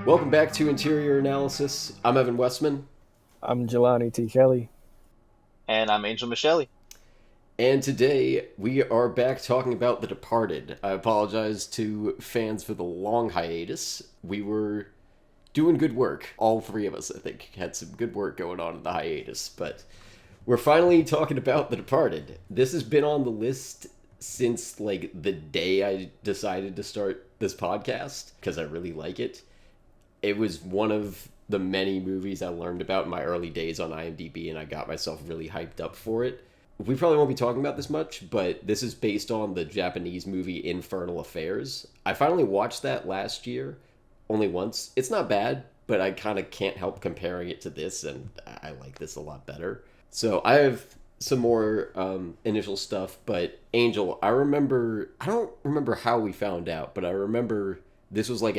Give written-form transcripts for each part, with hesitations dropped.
Welcome back to Interior Analysis. I'm Evan Westman, I'm Jelani T. Kelly. And I'm Angel Michele. and today we are back talking about The Departed. I apologize to fans for the long hiatus. We were doing good work. All three of us, I think, had some good work going on in the hiatus, but we're finally talking about The Departed. This has been on the list since, like, the day I decided to start this podcast, because I really like it. It was one of the many movies I learned about in my early days on IMDb, and I got myself really hyped up for it. We probably won't be talking about this much, but this is based on the Japanese movie Infernal Affairs. I finally watched that last year, only once. It's not bad, but I kind of can't help comparing it to this, and I like this a lot better. So I have some more initial stuff, but Angel, I don't remember how we found out, but I remember this was like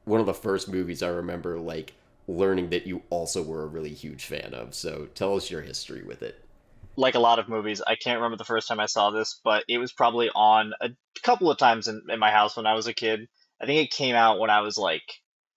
one of the first movies I remember, like, learning that you also were a really huge fan of. So tell us your history with it. Like a lot of movies, I can't remember the first time I saw this, but it was probably on a couple of times in my house when I was a kid. I think it came out when I was like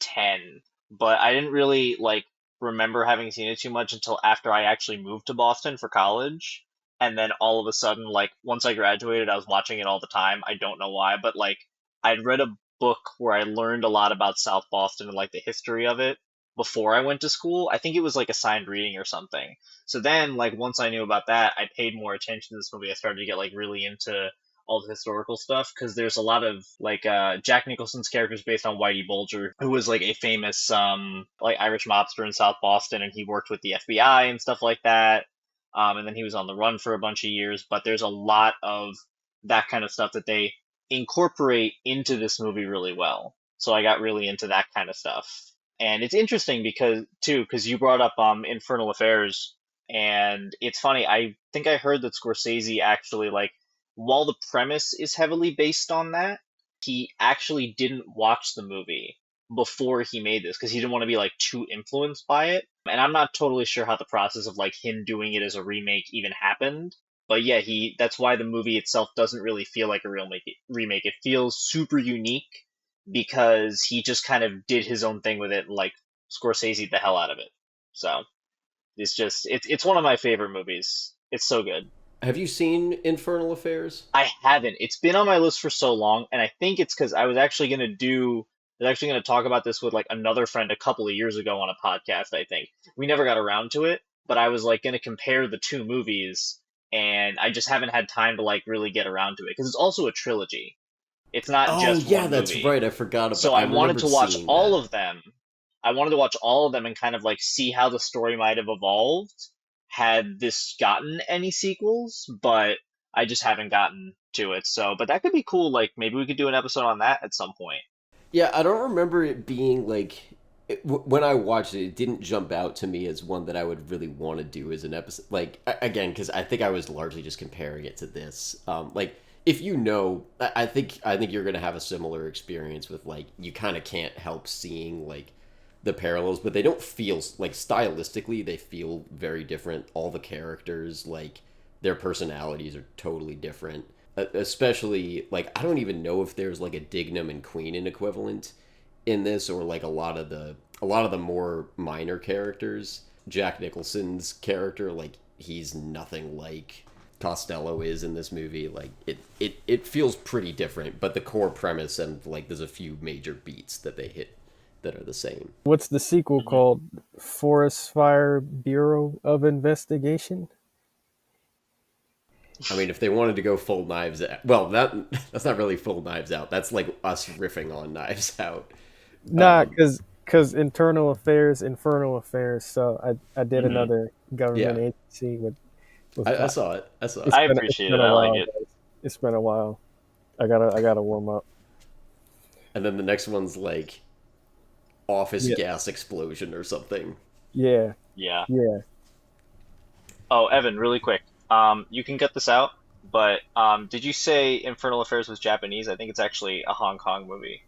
10, but I didn't really like remember having seen it too much until after I actually moved to Boston for college. And then all of a sudden, like once I graduated, I was watching it all the time. I don't know why, but like I'd read a book where I learned a lot about South Boston and like the history of it before I went to school. I think it was like assigned reading or something. So then, like, once I knew about that, I paid more attention to this movie. I started to get, like, really into all the historical stuff, because there's a lot of, like, Jack Nicholson's character is based on Whitey Bulger, who was, like, a famous, like, Irish mobster in South Boston, and he worked with the FBI and stuff like that. And then he was on the run for a bunch of years, but there's a lot of that kind of stuff that they incorporate into this movie really well. So I got really into that kind of stuff. And it's interesting because you brought up Infernal Affairs, and it's funny, I think I heard that Scorsese actually, like, while the premise is heavily based on that, he actually didn't watch the movie before he made this because he didn't want to be, like, too influenced by it. And I'm not totally sure how the process of, like, him doing it as a remake even happened. But yeah, that's why the movie itself doesn't really feel like a real remake. It feels super unique because he just kind of did his own thing with it and, like, Scorsese the hell out of it. So it's one of my favorite movies. It's so good. Have you seen Infernal Affairs? I haven't. It's been on my list for so long, and I think it's because I was actually gonna talk about this with like another friend a couple of years ago on a podcast. I think we never got around to it, but I was like gonna compare the two movies, and I just haven't had time to like really get around to it because it's also a trilogy. It's not Oh, just yeah, one that's movie. right. I forgot about. So I wanted remembered to watch seeing all that. of them. I wanted to watch all of them and kind of like see how the story might have evolved had this gotten any sequels, but I just haven't gotten to it. So, but that could be cool. Like maybe we could do an episode on that at some point. Yeah, I don't remember it being like when I watched it. It didn't jump out to me as one that I would really want to do as an episode. Like again, because I think I was largely just comparing it to this. Like if you know, I think you're gonna have a similar experience with like you kind of can't help seeing like the parallels, but they don't feel like stylistically they feel very different. All the characters, like their personalities are totally different. Especially like I don't even know if there's like a Dignam and Queenan equivalent in this, or like a lot of the more minor characters. Jack Nicholson's character, like he's nothing like Costello is in this movie. Like it feels pretty different, but the core premise and like there's a few major beats that they hit that are the same. What's the sequel called? Forest Fire Bureau of Investigation? I mean, if they wanted to go full Knives Out, well, that's not really full Knives Out. That's like us riffing on Knives Out. Nah, because Infernal Affairs. So I did Mhm. another government Yeah, agency with I that. saw it. I saw it. I It's appreciate been it. a I like while, it. guys. It's been a while. I gotta warm up. And then the next one's like office Yeah, gas explosion or something. yeah, Yeah. yeah. Oh, Evan, really quick. You can cut this out, but did you say Infernal Affairs was Japanese? I think it's actually a Hong Kong movie,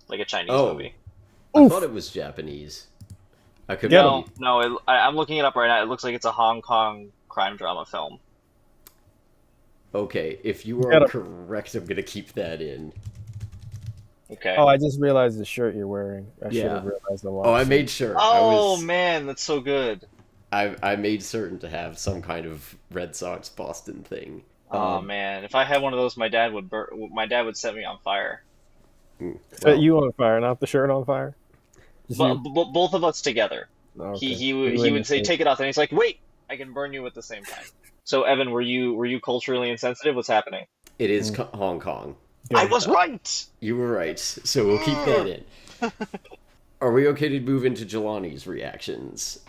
like a Chinese Oh, movie. I thought Oof. it was Japanese. I could Get him. No, be no, I'm looking it up right now. It looks like it's a Hong Kong crime drama film. okay. If you are Get him. correct, I'm gonna keep that in. Okay. Oh, I just realized the shirt you're wearing. I should Yeah. have realized a Oh, lot I sooner. made sure. Oh man, that's so good. I made certain to have some kind of Red Sox Boston thing. Oh man, if I had one of those, my dad would set me on fire. Set Well, you on fire, not the shirt on fire. Just But you. both of us together. Okay. He You he in the would say shirt. take it off, and he's like, wait, I can burn you at the same time. So Evan, were you culturally insensitive? What's happening? it is Mm, Hong Kong. I good. was right. You were right, so we'll keep that in. Are we okay to move into Jelani's reactions?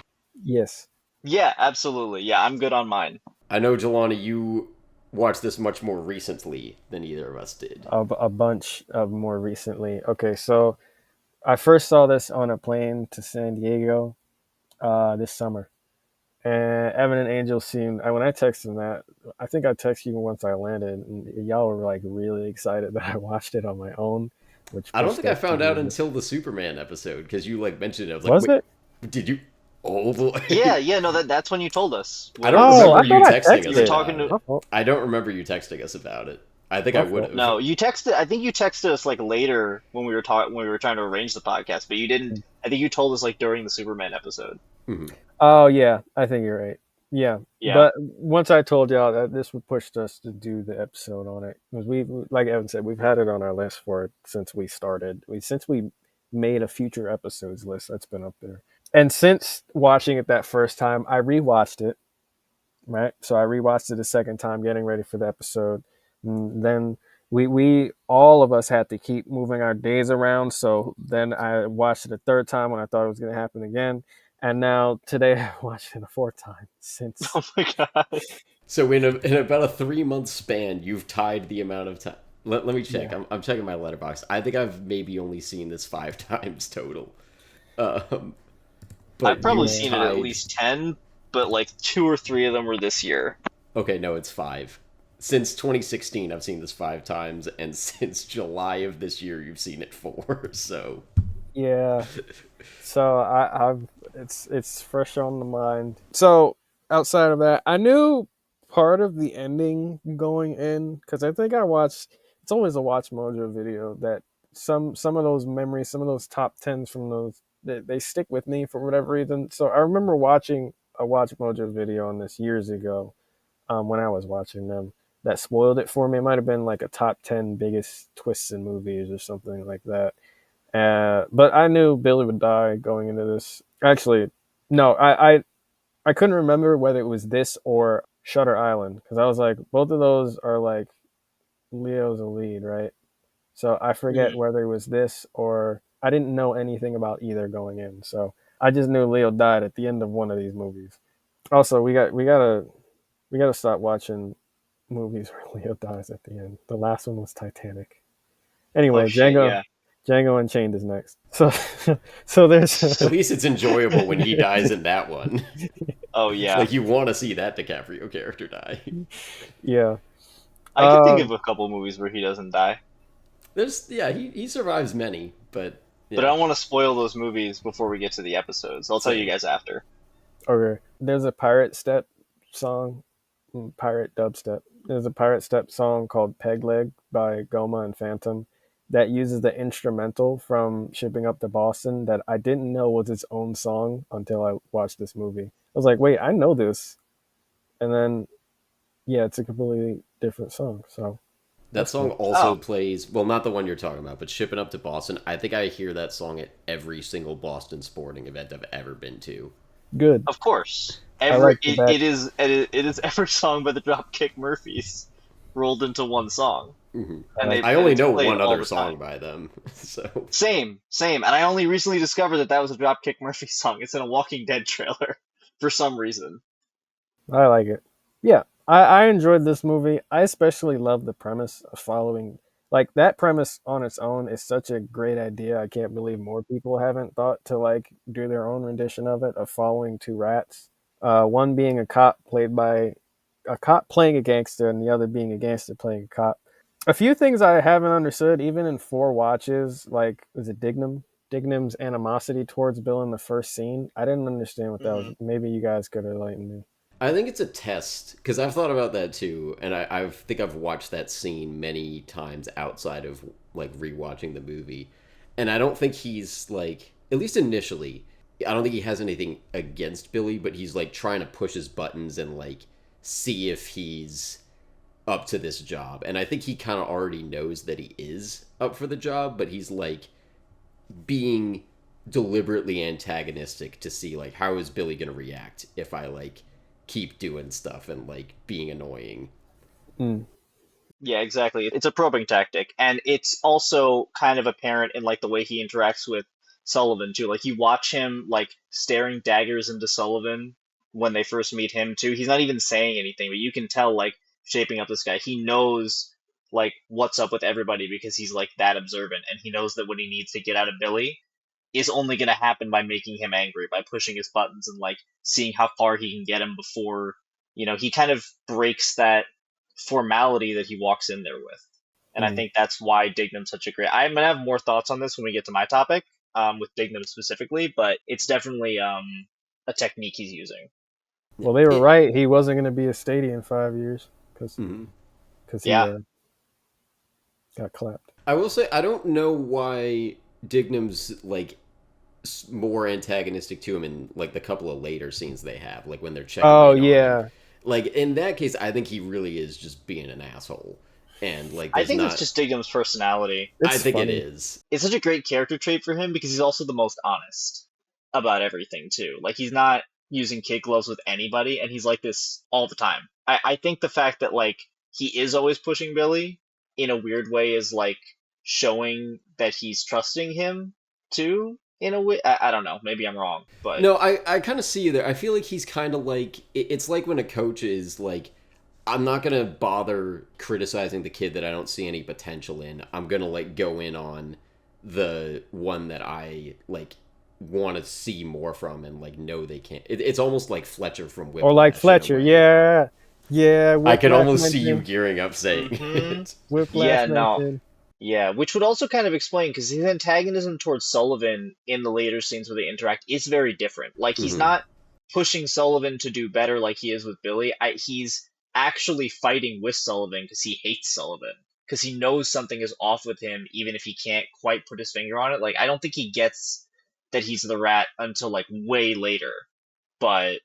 Yes. Yeah, absolutely. Yeah, I'm good on mine. I know, Jelani, you watched this much more recently than either of us did. A bunch of more recently. Okay, so I first saw this on a plane to San Diego this summer. And Evan and Angel seemed, when I texted them that, I think I texted you once I landed, and y'all were like really excited that I watched it on my own, which I don't pushed think I us to found do out this. until the Superman episode because you like mentioned it. I was like, Was wait, it? did you? Oh Yeah, boy. yeah, no, that's when you told us. I don't Oh, remember I you thought I texting You us were texted. talking about to it. My fault. I don't remember you texting us about it. I think I My would fault. have. no, you texted. I think you texted us like later when we were talking when we were trying to arrange the podcast, but you didn't. I think you told us like during the Superman episode. Mhm. Oh yeah, I think you're right. Yeah, Yeah. but once I told y'all that this would push us to do the episode on it, because we, like Evan said, we've had it on our list for it since we started. Since we made a future episodes list, that's been up there. And since watching it that first time, I rewatched it. Right, so I rewatched it a second time, getting ready for the episode. And then we all of us had to keep moving our days around. So then I watched it a third time when I thought it was going to happen again. And now today I watched it a fourth time since. Oh my god. So in about a 3 month span, you've tied the amount of time. Let me check. Yeah. I'm checking my letterbox. I think I've maybe only seen this 5 times total. Um, I've but probably you've Yeah. seen it at tied. least 10, but like 2 or 3 of them were this year. Okay, no, it's 5. Since 2016, I've seen this 5 times, and since July of this year, you've seen it 4. So Yeah. So I've it's fresh on the mind. So outside of that, I knew part of the ending going in because I think I watched. It's always a Watch Mojo video that some of those memories, some of those top tens from those they stick with me for whatever reason. So I remember watching a Watch Mojo video on this years ago when I was watching them. That spoiled it for me. It might have been like a top 10 biggest twists in movies or something like that. But I knew Billy would die going into this. Actually, no, I couldn't remember whether it was this or Shutter Island because I was like, both of those are like Leo's a lead, right? So I forget Mhm. whether it was this or I didn't know anything about either going in. So I just knew Leo died at the end of one of these movies. Also, we gotta stop watching movies where Leo dies at the end. The last one was Titanic. Oh Anyway, shit, Django yeah. Django Unchained is next. So so there's at least it's enjoyable when he dies in that one. Oh yeah. Like you want to see that DiCaprio character die. yeah. I could think of a couple movies where he doesn't die, There's yeah, he survives many, but but I yeah, don't want to spoil those movies before we get to the episodes. I'll tell you same. guys after. Okay. There's a pirate step song, pirate dubstep. There's a pirate step song called Peg Leg by Goma and Phantom that uses the instrumental from Shipping Up to Boston that I didn't know was its own song until I watched this movie. I was like, wait, I know this. And then yeah, it's a completely different song. So That that's song cool. also Oh, plays, well, not the one you're talking about, but Shipping Up to Boston. I think I hear that song at every single Boston sporting event I've ever been to. Good. of course. I Every like the back. it is every song by the Dropkick Murphys rolled into one song, I and like I and only it's know played one all other the song time. by them, so Same, and I only recently discovered that that was a Dropkick Murphys song. It's in a Walking Dead trailer for some reason. I like it. Yeah, I enjoyed this movie. I especially love the premise of following. Like that premise on its own is such a great idea. I can't believe more people haven't thought to like do their own rendition of it of following two rats. One being a cop playing a gangster, and the other being a gangster playing a cop. A few things I haven't understood, even in four watches, like was it Dignam's animosity towards Bill in the first scene. I didn't understand what that was. Hmm. Maybe you guys could enlighten me. I think it's a test because I've thought about that too, and I think I've watched that scene many times outside of like rewatching the movie, and I don't think he's like, at least initially, I don't think he has anything against Billy, but he's like trying to push his buttons and like see if he's up to this job, and I think he kind of already knows that he is up for the job, but he's like being deliberately antagonistic to see like how is Billy gonna react if I like keep doing stuff and like being annoying. Mm. Yeah, exactly. It's a probing tactic, and it's also kind of apparent in like the way he interacts with Sullivan too. Like you watch him like staring daggers into Sullivan when they first meet him too. He's not even saying anything, but you can tell like shaping up this guy. He knows like what's up with everybody because he's like that observant, and he knows that what he needs to get out of Billy is only going to happen by making him angry, by pushing his buttons and like seeing how far he can get him before, he kind of breaks that formality that he walks in there with. And I Mm. think that's why Dignam's such a great. I'm gonna have more thoughts on this when we get to my topic, with Dignam specifically, but it's definitely a technique he's using. Well, they were It, right. He wasn't going to be a Stady in 5 years because mhm. he Yeah, got clapped. I will say I don't know why Dignam's like more antagonistic to him in like the couple of later scenes they have, like when they're checking Oh in on him. yeah, Like in that case, I think he really is just being an asshole, and like I there's think it's not. just Dignam's personality. I it's think it funny. is. It's such a great character trait for him because he's also the most honest about everything too. Like he's not using kid gloves with anybody, and he's like this all the time. I think the fact that like he is always pushing Billy in a weird way is like showing that he's trusting him too in a way. I don't know. Maybe I'm wrong, but No, I kind of see you there. I feel like he's kind of like it's like when a coach is like, I'm not gonna bother criticizing the kid that I don't see any potential in. I'm gonna like go in on the one that I like want to see more from and like know they can't. It's almost like Fletcher from Or like Whiplash in a Fletcher, way. yeah, yeah. I can Whiplash almost see you mentioned. gearing up saying hmm it. Whiplash yeah, no. mentioned. Yeah, which would also kind of explain because his antagonism towards Sullivan in the later scenes where they interact is very different. Like he's Hmm. not pushing Sullivan to do better like he is with Billy. He's actually fighting with Sullivan because he hates Sullivan because he knows something is off with him even if he can't quite put his finger on it. Like I don't think he gets that he's the rat until like way later. But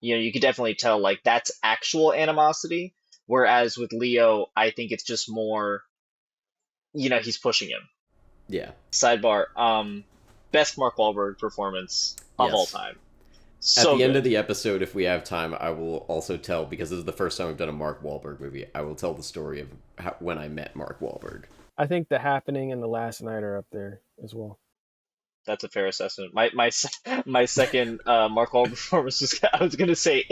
you could definitely tell like that's actual animosity. Whereas with Leo, I think it's just more, he's pushing him. Yeah. Sidebar, best Mark Wahlberg performance of all Yes. time. At So the end good. of the episode, if we have time, I will also tell, because this is the first time I've done a Mark Wahlberg movie, I will tell the story of when I met Mark Wahlberg. I think The Happening and The Last Night are up there as well. That's a fair assessment. My second Mark Wahlberg performance was, I was gonna say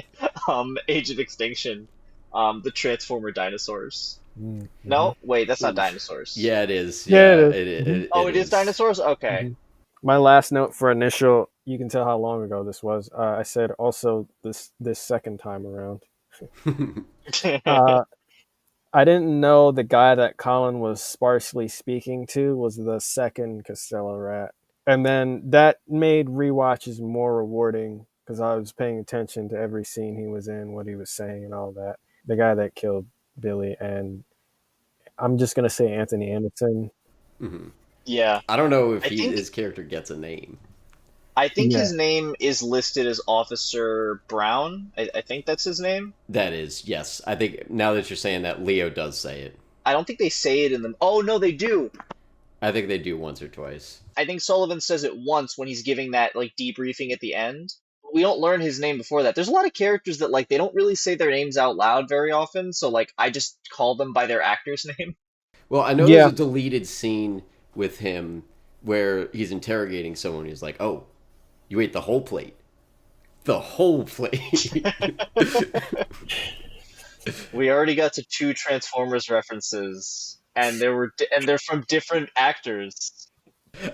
Age of Extinction, the Transformer dinosaurs. Mm-hmm. No, wait, that's not Oof. dinosaurs. Yeah, it is. Yeah, it Yeah, is. it, Mhm. it, Oh, it it is is. dinosaurs. Okay. Mhm. My last note for initial, you can tell how long ago this was. I said also this second time around. Uh, I didn't know the guy that Colin was sparsely speaking to was the second Costello rat. And then that made rewatches more rewarding because I was paying attention to every scene he was in, what he was saying, and all that. The guy that killed Billy, and I'm just gonna say Anthony Anderson. Mhm. Yeah, I don't know if I think his character gets a name. I think Yeah, his name is listed as Officer Brown. I think that's his name. That is, yes. I think now that you're saying that, Leo does say it. I don't think they say it in the. Oh no, they do. I think they do once or twice. I think Sullivan says it once when he's giving that like debriefing at the end. We don't learn his name before that. There's a lot of characters that like they don't really say their names out loud very often, so like I just call them by their actor's name. Well, I know there's yeah. a deleted scene with him where he's interrogating someone. He's like, "Oh, you ate the whole plate. The whole plate." We already got to two Transformers references, and they're from different actors.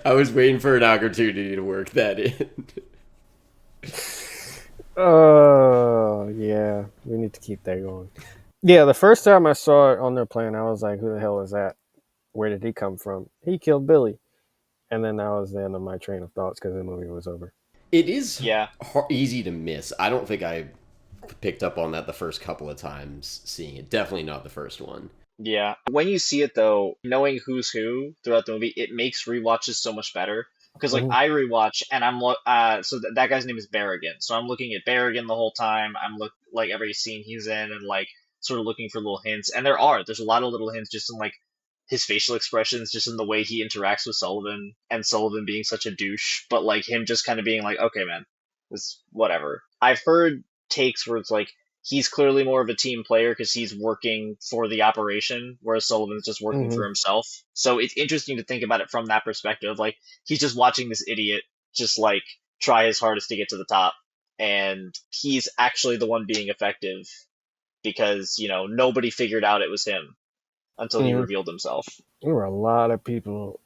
I was waiting for an opportunity to work that in. Oh, yeah. We need to keep that going. Yeah, the first time I saw it on their plane, I was like, who the hell is that? Where did he come from? He killed Billy. And then that was the end of my train of thoughts because the movie was over. It is Yeah. easy to miss. I don't think I picked up on that the first couple of times seeing it. Definitely not the first one. Yeah. When you see it though, knowing who's who throughout the movie, it makes rewatches so much better. Because like Mhm. I rewatch and that guy's name is Barrigan. So I'm looking at Barrigan the whole time. I'm like every scene he's in and like sort of looking for little hints. And there's a lot of little hints just in like his facial expressions, just in the way he interacts with Sullivan and Sullivan being such a douche, but like him just kind of being like, okay, man, this whatever. I've heard takes where it's like he's clearly more of a team player because he's working for the operation, whereas Sullivan's just working for Mhm. himself. So it's interesting to think about it from that perspective. Like he's just watching this idiot just like try his hardest to get to the top, and he's actually the one being effective because nobody figured out it was him until he Mhm. revealed himself. There were a lot of people,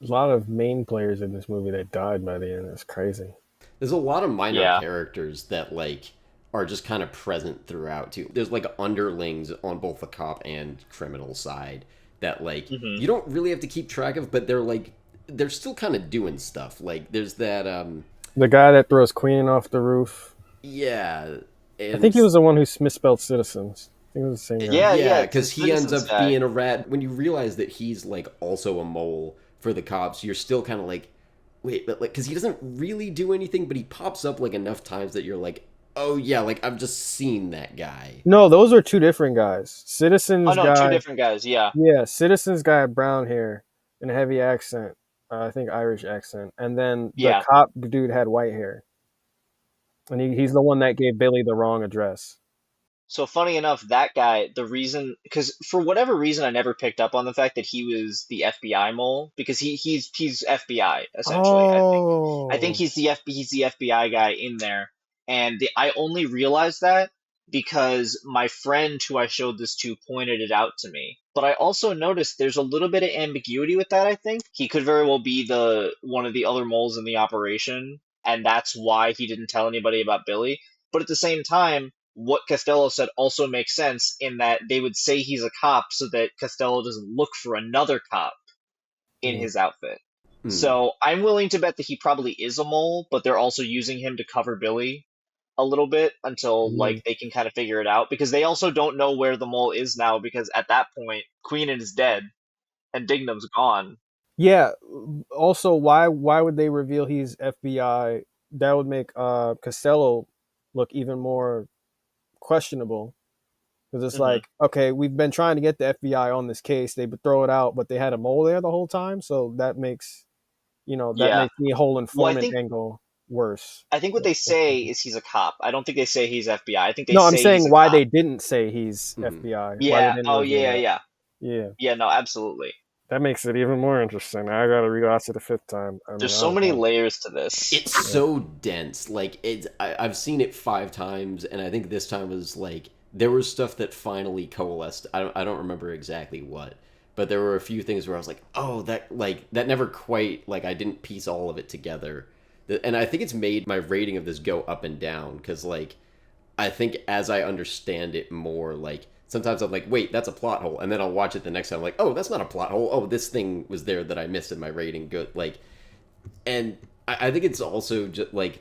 a lot of main players in this movie that died by the end. It's crazy. There's a lot of minor Yeah. characters that like are just kind of present throughout too. There's like underlings on both the cop and criminal side that like Hmm. you don't really have to keep track of, but they're still kind of doing stuff. Like there's that The guy that throws Queen off the roof. yeah, I think and he was the one who misspelled citizens. I think it was the same guy. Yeah, yeah, it's because the he ends Citizens up guy. being a rat. When you realize that he's like also a mole for the cops, you're still kind of like, wait, but like, because he doesn't really do anything, but he pops up like enough times that you're like, oh yeah, like I've just seen that guy. No, those are two different guys. Oh Citizens no, two guy, different guys. Yeah. yeah, Citizens guy had brown hair and a heavy accent. I think Irish accent. And then the Yeah. cop dude had white hair. And he's the one that gave Billy the wrong address. So funny enough, that guy, the reason, because for whatever reason, I never picked up on the fact that he was the FBI mole because he's FBI essentially. I think Oh. he's the FBI guy in there, and I only realized that because my friend who I showed this to pointed it out to me. But I also noticed there's a little bit of ambiguity with that. I think he could very well be the one of the other moles in the operation, and that's why he didn't tell anybody about Billy. But at the same time, what Costello said also makes sense in that they would say he's a cop so that Costello doesn't look for another cop in Mm. his outfit. Hmm. So I'm willing to bet that he probably is a mole, but they're also using him to cover Billy a little bit until Mhm. like they can kind of figure it out because they also don't know where the mole is now because at that point Queenan is dead and Dignam's gone. Yeah. Also, why would they reveal he's FBI? That would make Costello look even more questionable. Because it's Hmm. like, okay, we've been trying to get the FBI on this case. They would throw it out, but they had a mole there the whole time. So that makes, that Yeah. makes the whole Well, I informant think angle worse. I think what they say is he's a cop. I don't think they say he's FBI. I think they No, I'm say he's saying a why cop. they didn't say he's Hmm. FBI. Why they Yeah. didn't Oh reveal yeah, that. yeah. Yeah, Yeah, no, absolutely. that makes it even more interesting. I got to rewatch it a fifth time. I mean, There's I so don't many know. layers to this. It's Yeah. so dense. Like I've seen it 5 times, and I think this time was like there was stuff that finally coalesced. I don't remember exactly what, but there were a few things where I was like, oh, that never quite like I didn't piece all of it together. And I think it's made my rating of this go up and down because like I think as I understand it more, like sometimes I'm like, wait, that's a plot hole, and then I'll watch it the next time, I'm like, oh, that's not a plot hole. Oh, this thing was there that I missed in my rating. Good, like, and I think it's also just like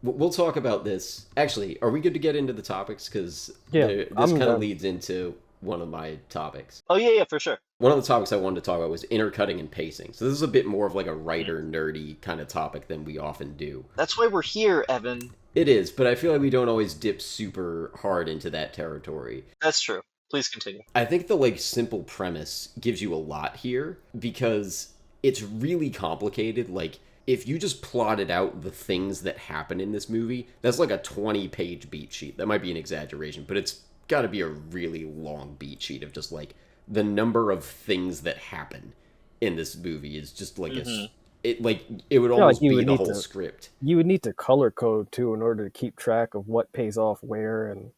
we'll talk about this. Actually, are we good to get into the topics? Because Yeah, this I'm kind of done. leads into one of my topics. Oh yeah, yeah, for sure. One of the topics I wanted to talk about was intercutting and pacing. So this is a bit more of like a Mhm. writer nerdy kind of topic than we often do. That's why we're here, Evan. It is, but I feel like we don't always dip super hard into that territory. That's true. Please continue. I think the like simple premise gives you a lot here because it's really complicated. Like if you just plotted out the things that happen in this movie, that's like a 20-page beat sheet. That might be an exaggeration, but it's got to be a really long beat sheet of just like the number of things that happen in this movie is just like Hmm. it would I feel like almost be the whole script. you would need to color code too in order to keep track of what pays off where, and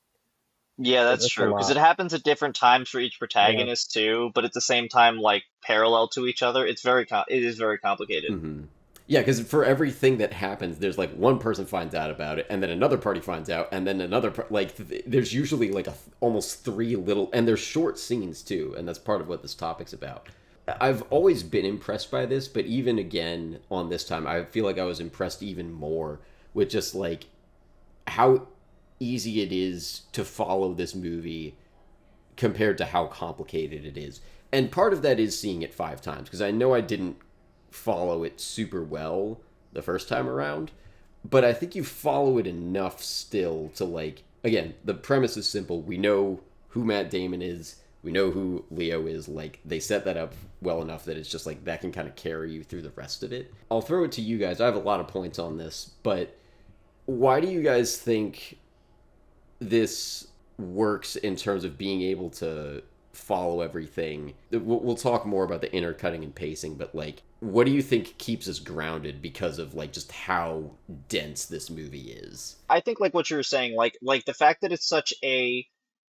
Yeah, that's that's a true. Because it lot. happens at different times for each Yeah. protagonist too, but at the same time, like parallel to each other. It is very complicated. Hmm. Yeah, because for everything that happens, there's like one person finds out about it, and then another party finds out, and then there's usually like almost 3 little, and there's short scenes too, and that's part of what this topic's about. I've always been impressed by this, but even again on this time, I feel like I was impressed even more with just like how easy it is to follow this movie compared to how complicated it is. And part of that is seeing it 5 times, because I know I didn't follow it super well the first time around, but I think you follow it enough still to, like, again, the premise is simple. We know who Matt Damon is, we know who Leo is. Like, they set that up well enough that it's just like that can kind of carry you through the rest of it. I'll throw it to you guys. I have a lot of points on this, but why do you guys think this works in terms of being able to follow everything? We'll talk more about the intercutting and pacing, but like, what do you think keeps us grounded because of like just how dense this movie is? I think like what you were saying, like the fact that it's such a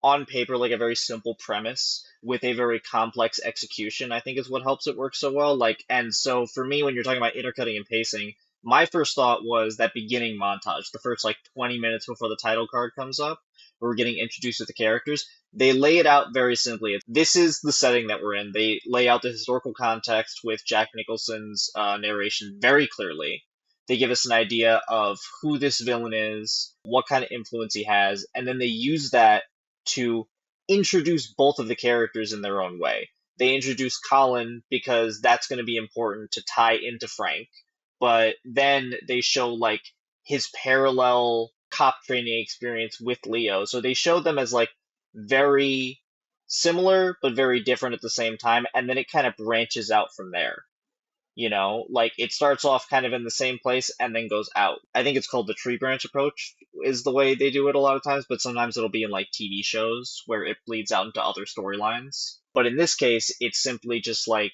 on paper like a very simple premise with a very complex execution, I think is what helps it work so well. Like, and so for me, when you're talking about intercutting and pacing, my first thought was that beginning montage, the first like 20 minutes before the title card comes up, where we're getting introduced to the characters. They lay it out very simply. This is the setting that we're in. They lay out the historical context with Jack Nicholson's narration very clearly. They give us an idea of who this villain is, what kind of influence he has, and then they use that to introduce both of the characters in their own way. They introduce Colin because that's going to be important to tie into Frank, but then they show like his parallel cop training experience with Leo. So they show them as like very similar but very different at the same time, and then it kind of branches out from there. You know, like it starts off kind of in the same place and then goes out. I think it's called the tree branch approach, is the way they do it a lot of times, but sometimes it'll be in like TV shows where it bleeds out into other storylines. But in this case, it's simply just like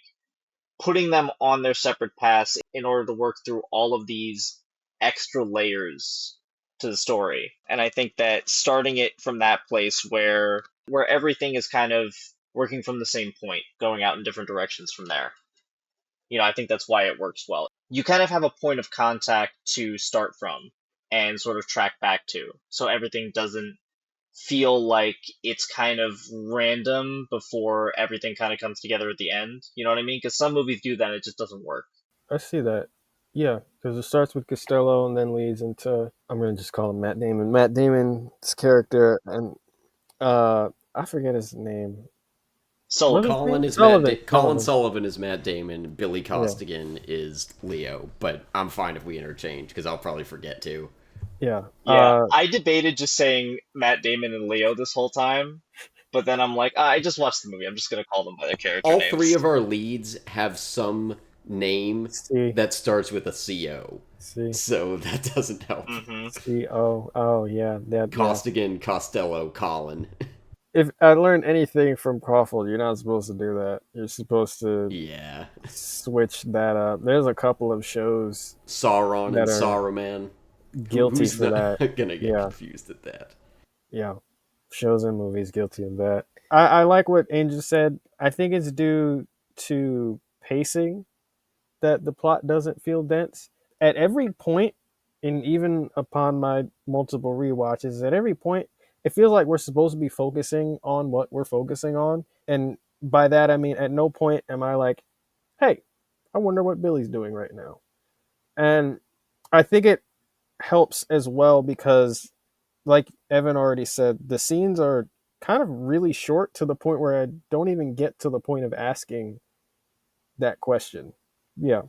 putting them on their separate paths in order to work through all of these extra layers to the story. And I think that starting it from that place where everything is kind of working from the same point, going out in different directions from there. You know, I think that's why it works well. You kind of have a point of contact to start from and sort of track back to. So everything doesn't feel like it's kind of random before everything kind of comes together at the end. You know what I mean? Because some movies do that and it just doesn't work. I see that. Yeah, because it starts with Costello and then leads into, I'm going to just call him Matt Damon. Matt Damon's character, and I forget his name. Sullivan. Colin Sullivan is Matt Damon. Billy Costigan is Leo. But I'm fine if we interchange because I'll probably forget to. Yeah. I debated just saying Matt Damon and Leo this whole time, but then I'm like, I just watched the movie. I'm just gonna call them by their character names. All three of our leads have some name that starts with a C-O. So that doesn't help. Mm-hmm. C-O. Oh, yeah. Costigan, Costello, Colin. If I learned anything from Crawford, you're not supposed to do that. You're supposed to switch that up. There's a couple of shows. Sauron and Saruman. Guilty Who's for that. Gonna get confused at that. Yeah. Shows and movies guilty of that. I like what Angel said. I think it's due to pacing that the plot doesn't feel dense. At every point, and even upon my multiple rewatches, at every point, it feels like we're supposed to be focusing on what we're focusing on. And by that, I mean, at no point am I like, hey, I wonder what Billy's doing right now. And I think it helps as well because, like Evan already said, the scenes are kind of really short to the point where I don't even get to the point of asking that question. Yeah.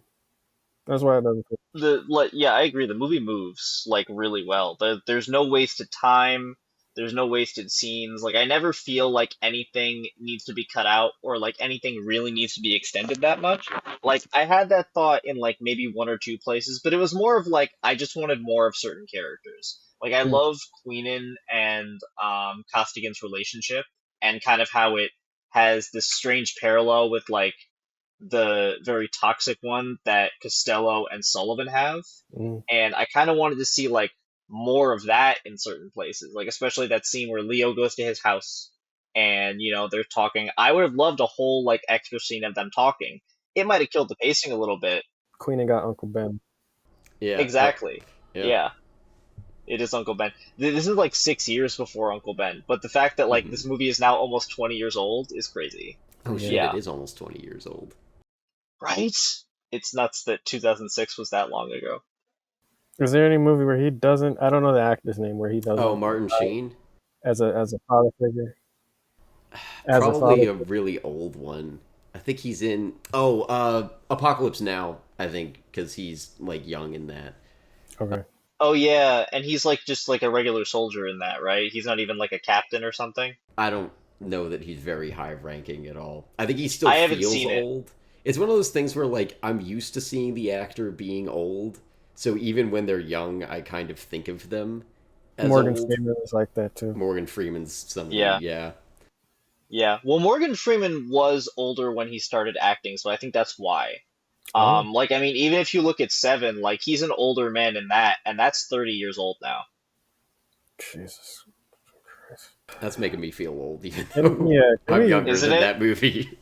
That's why it doesn't fit. I agree. The movie moves like really well. There's no wasted time. There's no wasted scenes. Like I never feel like anything needs to be cut out or like anything really needs to be extended that much. Like I had that thought in like maybe one or two places, but it was more of like I just wanted more of certain characters. Like I love Queenan and Costigan's relationship and kind of how it has this strange parallel with like the very toxic one that Costello and Sullivan have. And I kind of wanted to see like more of that in certain places, like especially that scene where Leo goes to his house and you know they're talking. I would have loved a whole like extra scene of them talking. It might have killed the pacing a little bit. Queenan got Uncle Ben. Yeah, exactly. Yeah. It is Uncle Ben. This is like 6 years before Uncle Ben, but the fact that like this movie is now almost 20 years old is crazy. Oh shit, it is almost 20 years old. Right? It's nuts that 2006 was that long ago. Is there any movie where he doesn't? I don't know the actor's name where he Oh, doesn't Martin Sheen? as a father figure. As a Probably father a figure. really old one. I think he's in. Oh, Apocalypse Now. I think because he's like young in that. Okay. Oh yeah, and he's like just like a regular soldier in that, right? He's not even like a captain or something. I don't know that he's very high ranking at all. I think he still I haven't feels seen it. old. It's one of those things where like I'm used to seeing the actor being old, so even when they're young, I kind of think of them as Morgan old. Freeman is like that too. Morgan Freeman's somebody, Yeah. yeah. Yeah. Well, Morgan Freeman was older when he started acting, so I think that's why. Oh, Like I mean, even if you look at Seven, like he's an older man in that, and that's 30 years old now. Jesus Christ. That's making me feel old, even And though yeah, can I'm we? younger Isn't than it? that movie.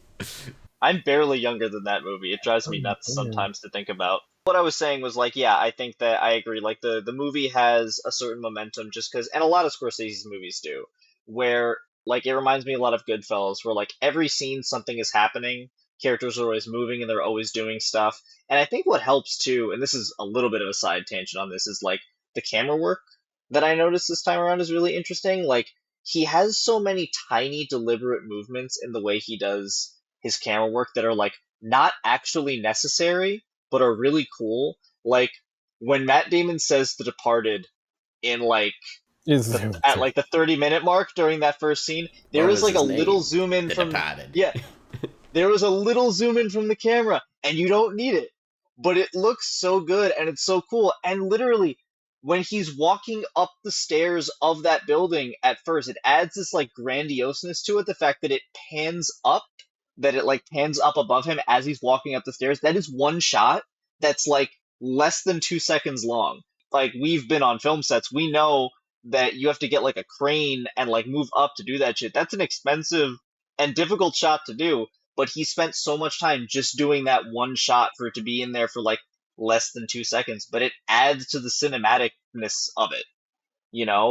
I'm barely younger than that movie. It drives me Oh, nuts man. sometimes to think about. What I was saying was like, yeah, I think that I agree. Like the movie has a certain momentum just because, and a lot of Scorsese's movies do, where like it reminds me a lot of Goodfellas, where like every scene something is happening, characters are always moving and they're always doing stuff. And I think what helps too, and this is a little bit of a side tangent on this, is like the camera work that I noticed this time around is really interesting. Like he has so many tiny deliberate movements in the way he does his camera work that are like not actually necessary but are really cool. Like when Matt Damon says The Departed in like Is at like the 30-minute mark during that first scene, there What is was like a his little name? zoom in The from Departed. yeah, there was a little zoom in from the camera, and you don't need it. But it looks so good and it's so cool. And literally, when he's walking up the stairs of that building at first, it adds this like grandioseness to it. The fact that it pans up, that it like pans up above him as he's walking up the stairs. That is one shot that's like less than 2 seconds long. Like we've been on film sets, we know that you have to get like a crane and like move up to do that shit. That's an expensive and difficult shot to do, but he spent so much time just doing that one shot for it to be in there for like less than 2 seconds, but it adds to the cinematicness of it,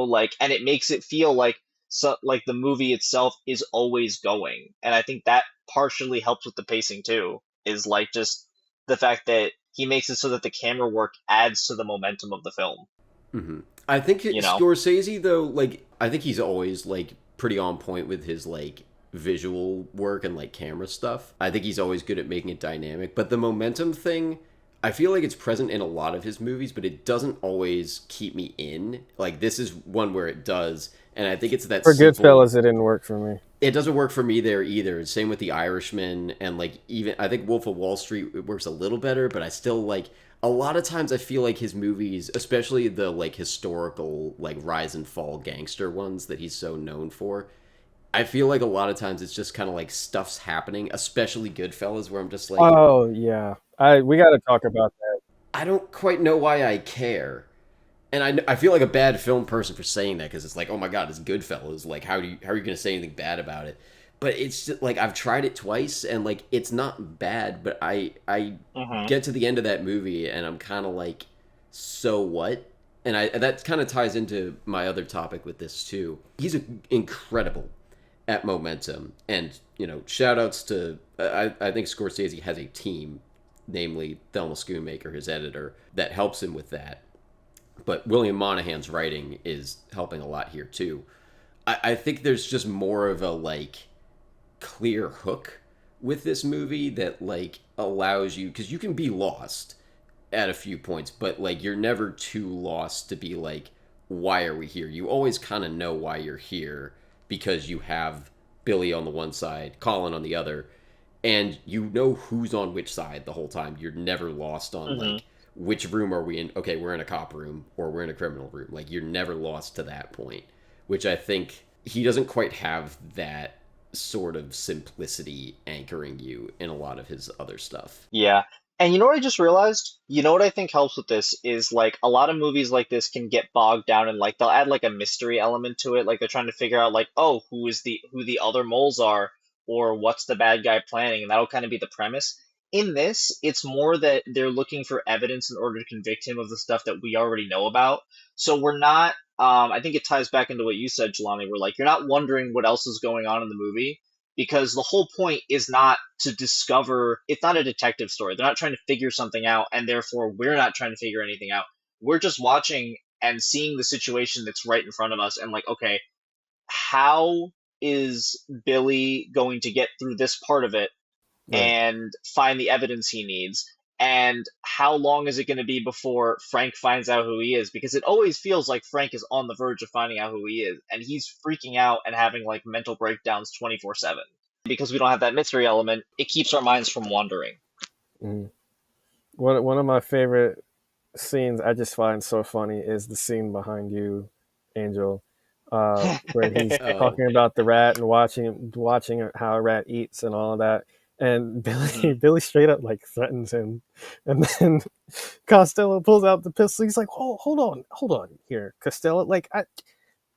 like, and it makes it feel like like the movie itself is always going. And I think that partially helps with the pacing too, is like just the fact that he makes it so that the camera work adds to the momentum of the film, Hmm. I think you know? Scorsese though, like I think he's always like pretty on point with his like visual work and like camera stuff. I think he's always good at making it dynamic, but the momentum thing, I feel like it's present in a lot of his movies, but it doesn't always keep me in. Like this is one where it does, and I think it's that for simple. Goodfellas, it didn't work for me. It doesn't work for me there either. Same with The Irishman, and like even I think Wolf of Wall Street, it works a little better, but I still like a lot of times I feel like his movies, especially the like historical like rise and fall gangster ones that he's so known for, I feel like a lot of times it's just kind of like stuff's happening, especially Goodfellas, where I'm just like, Oh yeah, I we got to talk about that. I don't quite know why I care. And I feel like a bad film person for saying that because it's like, oh my god, it's Goodfellas. Like, how are you gonna say anything bad about it? But it's just, like I've tried it twice and like it's not bad, but I Hmm. get to the end of that movie and I'm kind of like, so what? And I that kind of ties into my other topic with this too. He's incredible at momentum, and shout outs to I think Scorsese has a team, namely Thelma Schoonmaker, his editor, that helps him with that, but William Monahan's writing is helping a lot here too. I think there's just more of a like clear hook with this movie that like allows you, because you can be lost at a few points, but like you're never too lost to be like, why are we here? You always kind of know why you're here because you have Billy on the one side, Colin on the other, and you know who's on which side the whole time. You're never lost on Hmm. like which room are we in? Okay, we're in a cop room or we're in a criminal room. Like you're never lost to that point, which I think he doesn't quite have that sort of simplicity anchoring you in a lot of his other stuff. Yeah. And you know what I just realized? You know what I think helps with this is like a lot of movies like this can get bogged down and like they'll add like a mystery element to it. Like they're trying to figure out like, oh, who the other moles are, or what's the bad guy planning, and that'll kind of be the premise. In this, it's more that they're looking for evidence in order to convict him of the stuff that we already know about. So we're not I think it ties back into what you said, Jelani, where like you're not wondering what else is going on in the movie because the whole point is not to discover, it's not a detective story. They're not trying to figure something out, and therefore we're not trying to figure anything out. we're just watching and seeing the situation that's right in front of us, and like, okay, how is Billy going to get through this part of it Right. and find the evidence he needs? And how long is it going to be before Frank finds out who he is? Because it always feels like Frank is on the verge of finding out who he is, and he's freaking out and having like mental breakdowns 24/7. Because we don't have that mystery element, it keeps our minds from wandering. Mm. One of my favorite scenes I just find so funny is the scene behind you, Angel, where he's Oh, talking about the rat and watching how a rat eats and all of that. And Billy Mhm. Billy straight up like threatens him, and then Costello pulls out the pistol. He's like, hold on here, Costello. Like,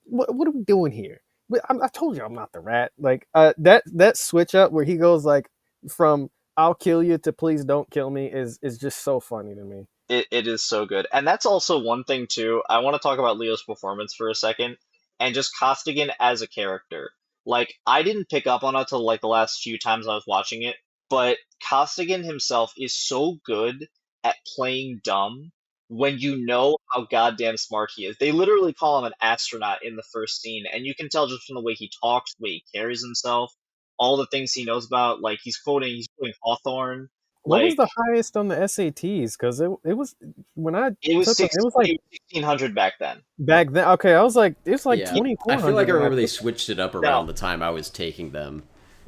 what are we doing here? I told you I'm not the rat. Like, that switch up where he goes like from "I'll kill you" to "Please don't kill me" is just so funny to me. It is so good. And that's also one thing too. I want to talk about Leo's performance for a second and just Costigan as a character. Like I didn't pick up on it till like the last few times I was watching it, but Costigan himself is so good at playing dumb when you know how goddamn smart he is. They literally call him an astronaut in the first scene, and you can tell just from the way he talks, the way he carries himself, all the things he knows about. Like he's quoting Hawthorne. What was Like the highest on the SATs? Because it was when I it was took them, it six was like it was 1600 back then. back then. Okay, I was like, it was like yeah. twenty I four feel like hundred I when I remember they took. switched it up No, around the time I was taking them,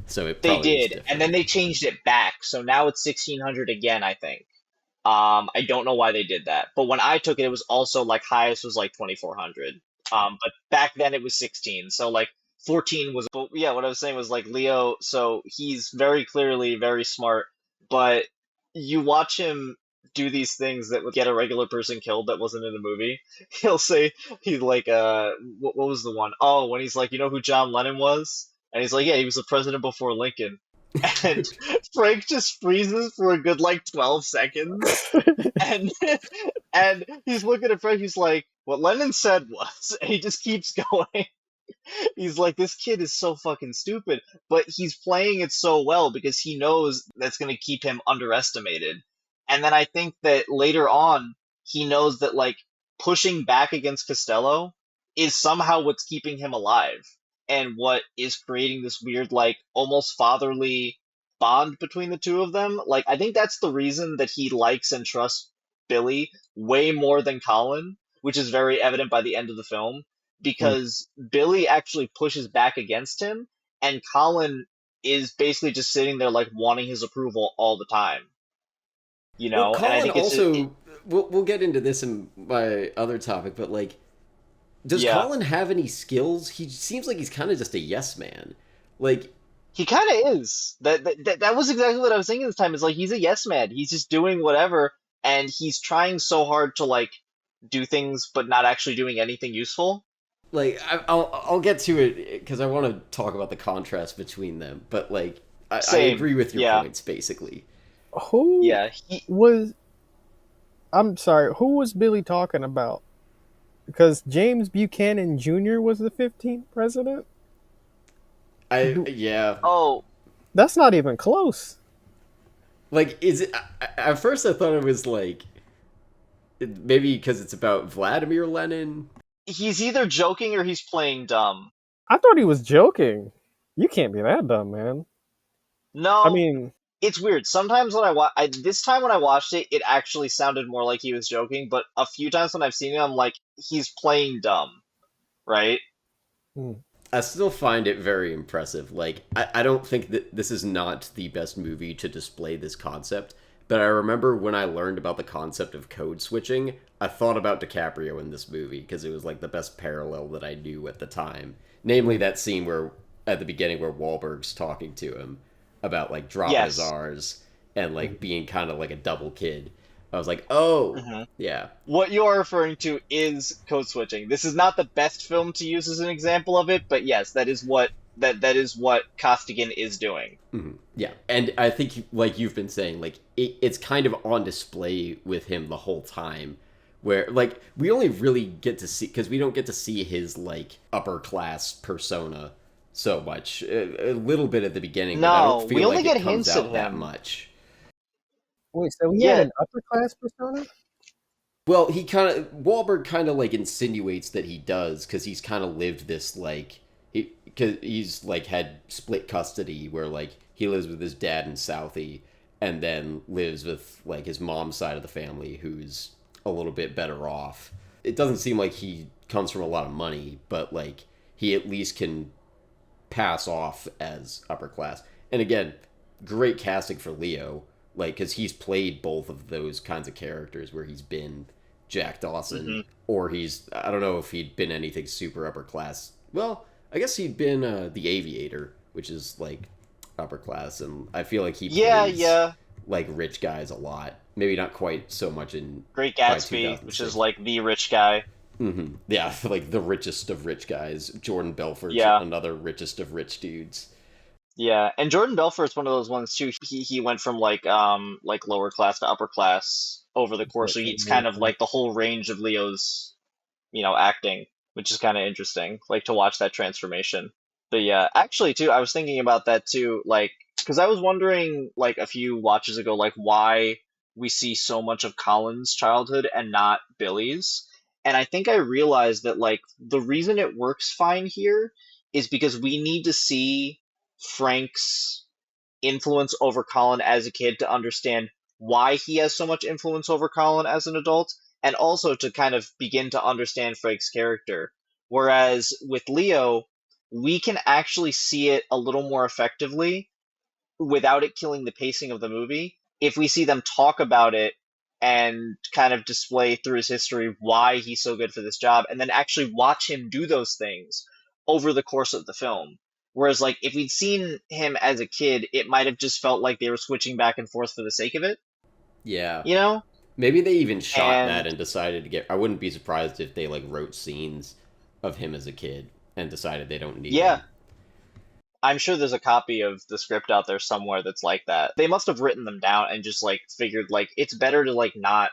so it they probably was did, and then different. they changed it back, so now it's 1600 again, I think. I don't know why they did that, but when I took it, it was also like highest was like 2400. But back then it was 16, so like 14 was. But yeah, what I was saying was like Leo. So he's very clearly very smart, but you watch him do these things that would get a regular person killed that wasn't in the movie. He'll say he's like what was the one? Oh, when he's like, you know who John Lennon was? And he's like, yeah, he was the president before Lincoln. And Frank just freezes for a good like 12 seconds, and and he's looking at Frank. He's like, "What Lennon said was," and he just keeps going. He's like, "This kid is so fucking stupid," but he's playing it so well because he knows that's going to keep him underestimated. And then I think that later on, he knows that like pushing back against Costello is somehow what's keeping him alive and what is creating this weird, like, almost fatherly bond between the two of them. Like, I think that's the reason that he likes and trusts Billy way more than Colin, which is very evident by the end of the film, Mm. because Billy actually pushes back against him, and Colin is basically just sitting there like wanting his approval all the time, you Well, know. And I Colin think it also. We'll get into this in my other topic, but like, does yeah, Colin have any skills? He seems like he's kind of just a yes man. Like, he kind of is. That was exactly what I was thinking this time. Is like he's a yes man. He's just doing whatever, and he's trying so hard to like do things, but not actually doing anything useful. I'll get to it because I want to talk about the contrast between them. But like, I Same. agree with your Yeah. points basically. Who Yeah. was? I'm sorry. Who was Billy talking about? Because James Buchanan Jr. was the 15th president. Yeah. Oh, That's not even close. Like, is it? At first, I thought it was like maybe because it's about Vladimir Lenin. he's either joking or he's playing dumb. I thought he was joking. You can't be that dumb, man. I No, mean, it's weird. Sometimes when this time when I watched it, it actually sounded more like he was joking. But a few times when I've seen it, I'm like, he's playing dumb, right? hmm. I still find it very impressive. Like, I don't think that this is not the best movie to display this concept, but I remember when I learned about the concept of code switching, I thought about DiCaprio in this movie because it was like the best parallel that I knew at the time. Namely, that scene where at the beginning where Wahlberg's talking to him about like dropping his Yes. R's and like being kind of like a double kid. I was like, oh, Hmm. yeah. What you are referring to is code switching. This is not the best film to use as an example of it, but yes, that is what Costigan is doing. Mhm. Yeah, and I think, like you've been saying, like it's kind of on display with him the whole time, where like we only really get to see because we don't get to see his like upper class persona so much. A little bit at the beginning, but I don't No, we feel only like it get comes hints at out that him. much. Wait, so he had Yeah, an upper class persona? Well, he kind of Wahlberg kind of like insinuates that he does because he's kind of lived this like cause he's like had split custody where like he lives with his dad in Southie and then lives with like his mom's side of the family who's a little bit better off. It doesn't seem like he comes from a lot of money, but like he at least can pass off as upper class. And again, great casting for Leo, like because he's played both of those kinds of characters where he's been Jack Dawson Hmm. or he's I don't know if he'd been anything super upper class. Well, I guess he'd been the Aviator, which is like upper class, and I feel like he Yeah, plays yeah. like rich guys a lot. Maybe not quite so much in Great by Gatsby, which is 2006. like the rich guy. Yeah, like the richest of rich guys. Jordan Belfort's Yeah. another richest of rich dudes. Yeah, and Jordan Belfort's one of those ones too. He went from like lower class to upper class over the course. So it's kind of like the whole range of Leo's, acting, which is kind of interesting, like to watch that transformation. But yeah, actually too, I was thinking about that too, like because I was wondering like a few watches ago, like why we see so much of Colin's childhood and not Billy's. And I think I realized that like the reason it works fine here is because we need to see Frank's influence over Colin as a kid to understand why he has so much influence over Colin as an adult, and also to kind of begin to understand Frank's character. Whereas with Leo, we can actually see it a little more effectively without it killing the pacing of the movie if we see them talk about it and kind of display through his history why he's so good for this job and then actually watch him do those things over the course of the film. Whereas like if we'd seen him as a kid, it might have just felt like they were switching back and forth for the sake of it, Yeah. you know? Maybe they even shot that And and decided to get. I wouldn't be surprised if they like wrote scenes of him as a kid and decided they don't need yeah, them. I'm sure there's a copy of the script out there somewhere that's like that. They must have written them down and just like figured like it's better to like not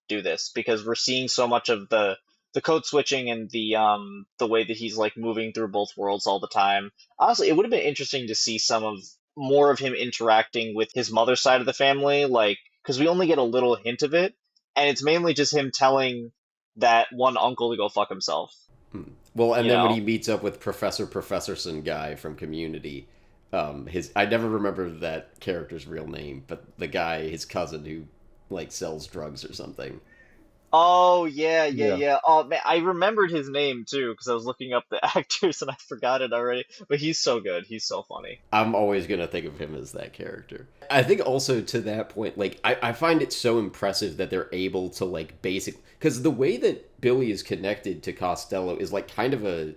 do this because we're seeing so much of the code switching and the way that he's like moving through both worlds all the time. Honestly, it would have been interesting to see some of more of him interacting with his mother's side of the family, like because we only get a little hint of it, and it's mainly just him telling that one uncle to go fuck himself. Well, and You then when he know? meets up with Professor Professorson guy from Community, his I never remember that character's real name, but the guy, his cousin who like sells drugs or something. Oh yeah, yeah, Yeah. yeah. Oh man, I remembered his name too because I was looking up the actors and I forgot it already. But he's so good. He's so funny. I'm always gonna think of him as that character. I think also to that point, like I find it so impressive that they're able to like because the way that Billy is connected to Costello is like kind of a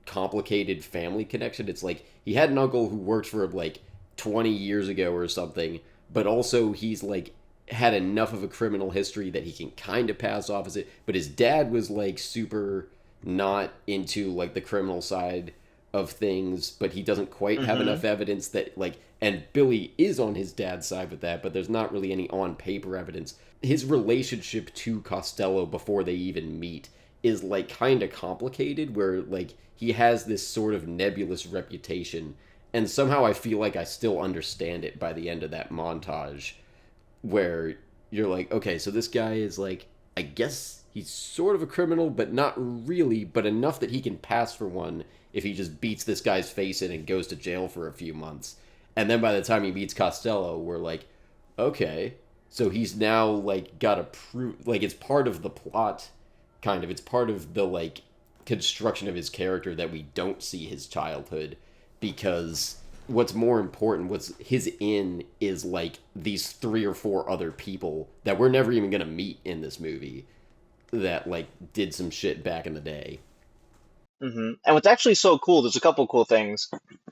complicated family connection. It's like he had an uncle who worked for him like 20 years ago or something, but also he's like had enough of a criminal history that he can kind of pass off as it. But his dad was like super not into like the criminal side of things, but he doesn't quite have Hmm. enough evidence that like and Billy is on his dad's side with that, but there's not really any on paper evidence. His relationship to Costello before they even meet is like kind of complicated where like he has this sort of nebulous reputation and somehow I feel like I still understand it by the end of that montage where you're like, okay, so this guy is like, I guess he's sort of a criminal, but not really, but enough that he can pass for one if he just beats this guy's face in and goes to jail for a few months. And then by the time he meets Costello, we're like, okay, so he's now like got a proof, like it's part of the plot, kind of. It's part of the like construction of his character that we don't see his childhood because what's more important what's his in is like these three or four other people that we're never even gonna meet in this movie that like did some shit back in the day. And what's actually so cool, there's a couple cool things.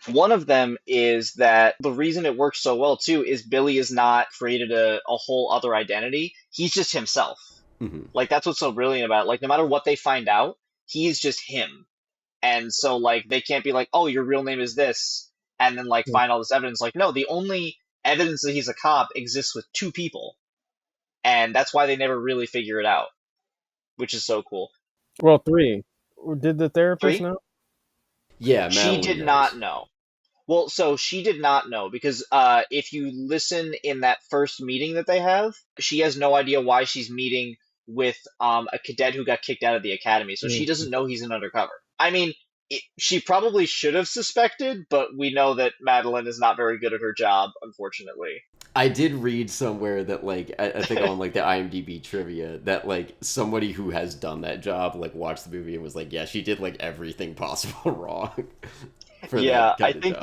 One of them is that the reason it works so well too is Billy has not created a whole other identity. He's just himself. Mm-hmm. Like that's what's so brilliant about it. Like no matter what they find out, he's just him. And so like they can't be like, "Oh, your real name is this," and then like find all this evidence. Like no, the only evidence that he's a cop exists with two people, and that's why they never really figure it out, which is so cool. Well, three. Did the therapist Three? know? Yeah, She Madeline did not knows. know. Well, so she did not know because if you listen in that first meeting that they have, she has no idea why she's meeting with a cadet who got kicked out of the academy, so she doesn't know he's an undercover. I mean, she probably should have suspected, but we know that Madeline is not very good at her job, unfortunately. I did read somewhere that, like, I think on, like, the IMDb trivia, that, like, somebody who has done that job, like, watched the movie and was like, yeah, she did, like, everything possible wrong for Yeah, that kind of job.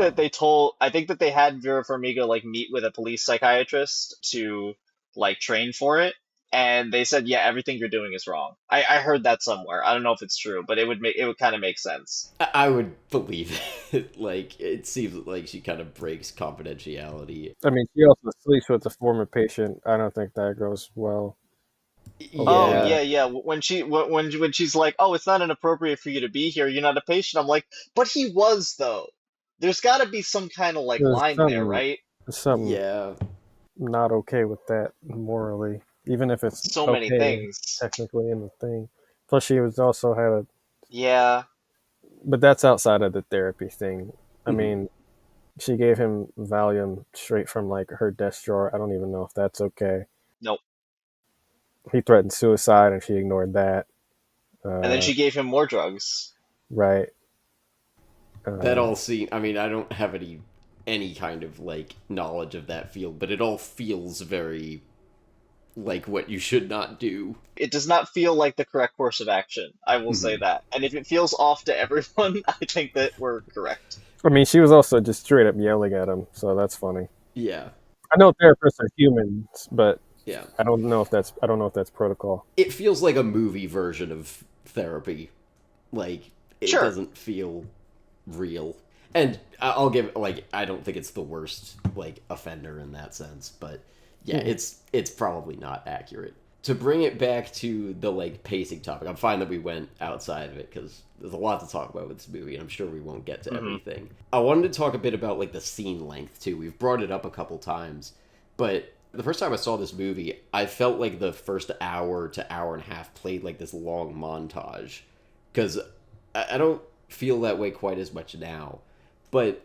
I think that they had Vera Farmiga like meet with a police psychiatrist to like train for it, and they said, yeah, everything you're doing is wrong. I heard that somewhere. I don't know if it's true, but it would kind of make sense. I would believe it. Like, it seems like she kind of breaks confidentiality. I mean, she also sleeps with a former patient. I don't think that goes well. Oh Yeah. yeah, yeah. When she's like, "Oh, it's not inappropriate for you to be here. You're not a patient." I'm like, "But he was though. There's got to be some kind of like There's line there, right?" something Yeah. not okay with that morally, even if it's So many okay things. technically in the thing. Plus, she was also had a, Yeah. but that's outside of the therapy thing. I Mhm. mean, she gave him Valium straight from like her desk drawer. I don't even know if that's okay. Nope. He threatened suicide, and she ignored that. And then Uh, she gave him more drugs. right. That Uh, all seem. I mean, I don't have any kind of like knowledge of that field, but it all feels very like what you should not do. It does not feel like the correct course of action. I will say Mhm. that. And if it feels off to everyone, I think that we're correct. I mean, she was also just straight up yelling at him, so that's funny. Yeah. I know therapists are humans, but Yeah. I don't know if that's protocol. It feels like a movie version of therapy. Like, it Sure. doesn't feel real. And I'll give, like, I don't think it's the worst like offender in that sense, but yeah, Mhm. it's probably not accurate. To bring it back to the like pacing topic, I'm fine that we went outside of it because there's a lot to talk about with this movie, and I'm sure we won't get to Hmm. everything. I wanted to talk a bit about like the scene length too. We've brought it up a couple times, but the first time I saw this movie, I felt like the first hour to hour and a half played like this long montage because I don't feel that way quite as much now. But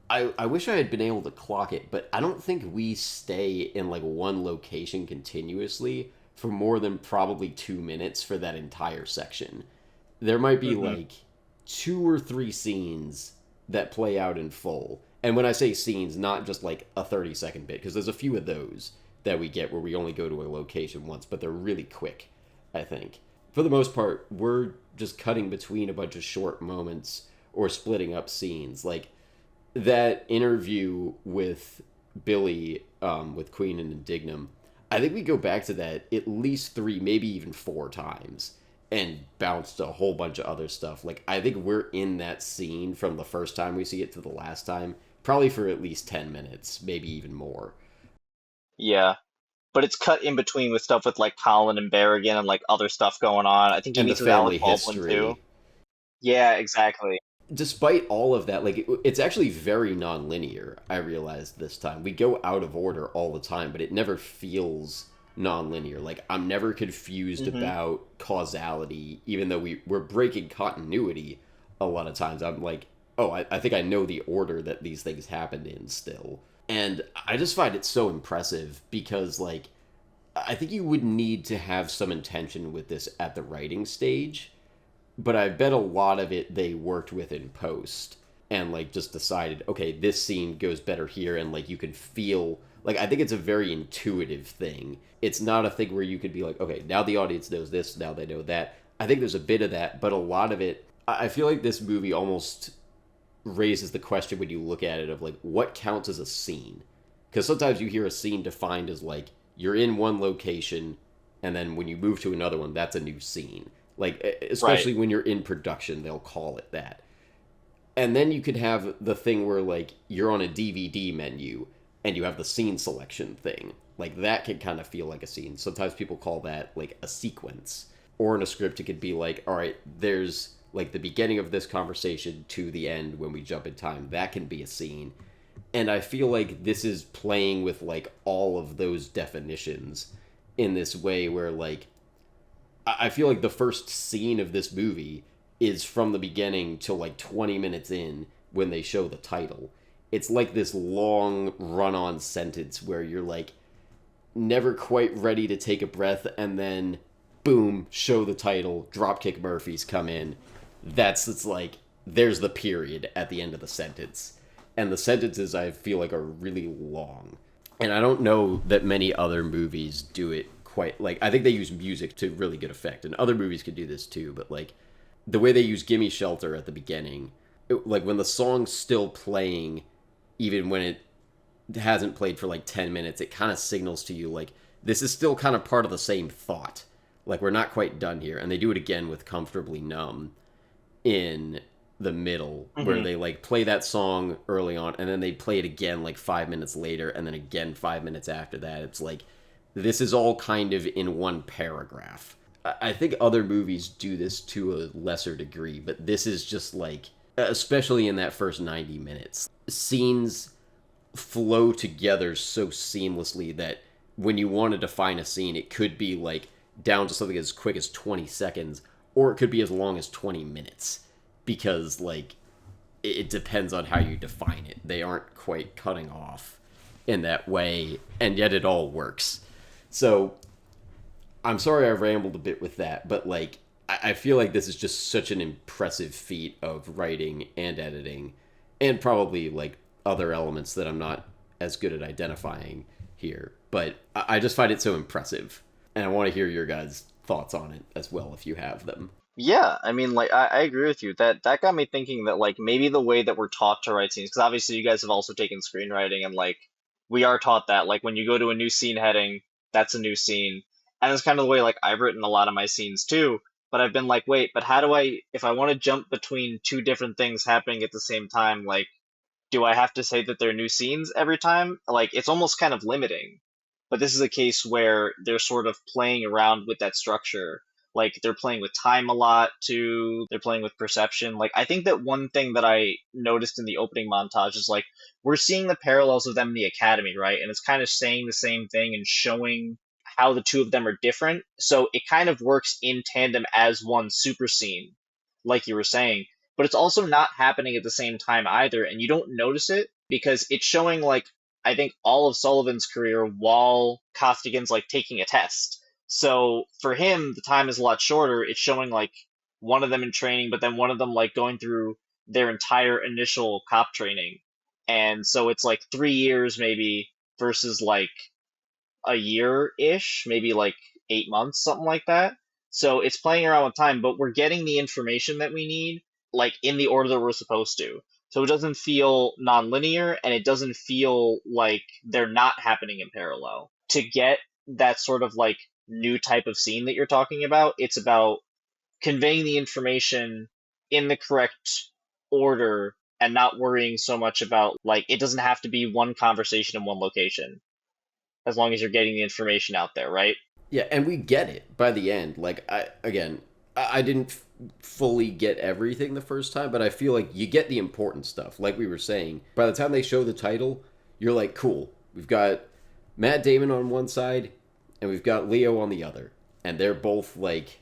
I wish I had been able to clock it, but I don't think we stay in like one location continuously for more than probably 2 minutes for that entire section. There might be Hmm. like two or three scenes that play out in full. And when I say scenes, not just like a 30-second bit, because there's a few of those that we get where we only go to a location once, but they're really quick, I think. For the most part, we're just cutting between a bunch of short moments or splitting up scenes. Like that interview with Billy with Queen and Indignum, I think we go back to that at least three, maybe even four times, and bounced a whole bunch of other stuff. Like I think we're in that scene from the first time we see it to the last time, probably for at least 10 minutes, maybe even more. Yeah. But it's cut in between with stuff with like Colin and Berrigan and like other stuff going on. I think he And the meets with Alec family Baldwin too. history. Yeah, exactly. Despite all of that, like it's actually very non-linear. I realized this time we go out of order all the time, but it never feels non-linear. Like I'm never confused Hmm. about causality, even though we're breaking continuity a lot of times. I'm like, oh, I think I know the order that these things happened in still, and I just find it so impressive because like I think you would need to have some intention with this at the writing stage, but I bet a lot of it they worked with in post and like just decided, okay, this scene goes better here, and like you can feel like I think it's a very intuitive thing. It's not a thing where you could be like, okay, now the audience knows this, now they know that. I think there's a bit of that, but a lot of it, I feel like this movie almost raises the question when you look at it of like what counts as a scene, because sometimes you hear a scene defined as like you're in one location and then when you move to another one that's a new scene, like Right. especially when you're in production they'll call it that. And then you could have the thing where like you're on a DVD menu and you have the scene selection thing, like that can kind of feel like a scene. Sometimes people call that like a sequence, or in a script it could be like, all right, there's like the beginning of this conversation to the end when we jump in time, that can be a scene. And I feel like this is playing with like all of those definitions in this way where like I feel like the first scene of this movie is from the beginning till like 20 minutes in when they show the title. It's like this long run on sentence where you're like, never quite ready to take a breath, and then boom, show the title, Dropkick Murphys come in. It's like, there's the period at the end of the sentence. And the sentences, I feel like, are really long. And I don't know that many other movies do it quite, like, I think they use music to really good effect, and other movies could do this too, but, like, the way they use Gimme Shelter at the beginning, like, when the song's still playing, even when it hasn't played for, like, 10 minutes, it kind of signals to you, like, this is still kind of part of the same thought. Like, we're not quite done here. And they do it again with Comfortably Numb in the middle, where they, like, play that song early on, and then they play it again, like, 5 minutes later, and then again 5 minutes after that. It's like, this is all kind of in one paragraph. I think other movies do this to a lesser degree, but this is just, like, especially in that first 90 minutes, scenes flow together so seamlessly that when you want to define a scene, it could be, like, down to something as quick as 20 seconds, or it could be as long as 20 minutes. Because, like, it depends on how you define it. They aren't quite cutting off in that way, and yet it all works. So, I'm sorry I rambled a bit with that, but, like, I feel like this is just such an impressive feat of writing and editing, and probably, like, other elements that I'm not as good at identifying here. But I just find it so impressive, and I want to hear your guys' thoughts on it as well, if you have them. Yeah, I mean, like, I agree with you. That got me thinking that, like, maybe the way that we're taught to write scenes, because obviously you guys have also taken screenwriting, and, like, we are taught that, like, when you go to a new scene heading, that's a new scene. And it's kind of the way, like, I've written a lot of my scenes too, but I've been like, wait, but how do if I want to jump between two different things happening at the same time, like, do I have to say that they're new scenes every time? Like, it's almost kind of limiting. But this is a case where they're sort of playing around with that structure. Like, they're playing with time a lot too. They're playing with perception. Like, I think that one thing that I noticed in the opening montage is, like, we're seeing the parallels of them in the academy, right? And it's kind of saying the same thing and showing how the two of them are different. So it kind of works in tandem as one super scene, like you were saying. But it's also not happening at the same time either, and you don't notice it because it's showing, like, I think all of Sullivan's career while Costigan's, like, taking a test. So for him, the time is a lot shorter. It's showing, like, one of them in training, but then one of them, like, going through their entire initial cop training. And so it's like 3 years maybe versus, like, a year-ish, maybe like 8 months, something like that. So it's playing around with time, but we're getting the information that we need, like, in the order that we're supposed to. So it doesn't feel non-linear, and it doesn't feel like they're not happening in parallel. To get that sort of, like, new type of scene that you're talking about, it's about conveying the information in the correct order and not worrying so much about, like, it doesn't have to be one conversation in one location, as long as you're getting the information out there, right? Yeah, and we get it by the end. Like, I didn't fully get everything the first time, but I feel like you get the important stuff. Like we were saying, by the time they show the title, you're like, cool. We've got Matt Damon on one side, and we've got Leo on the other. And they're both, like,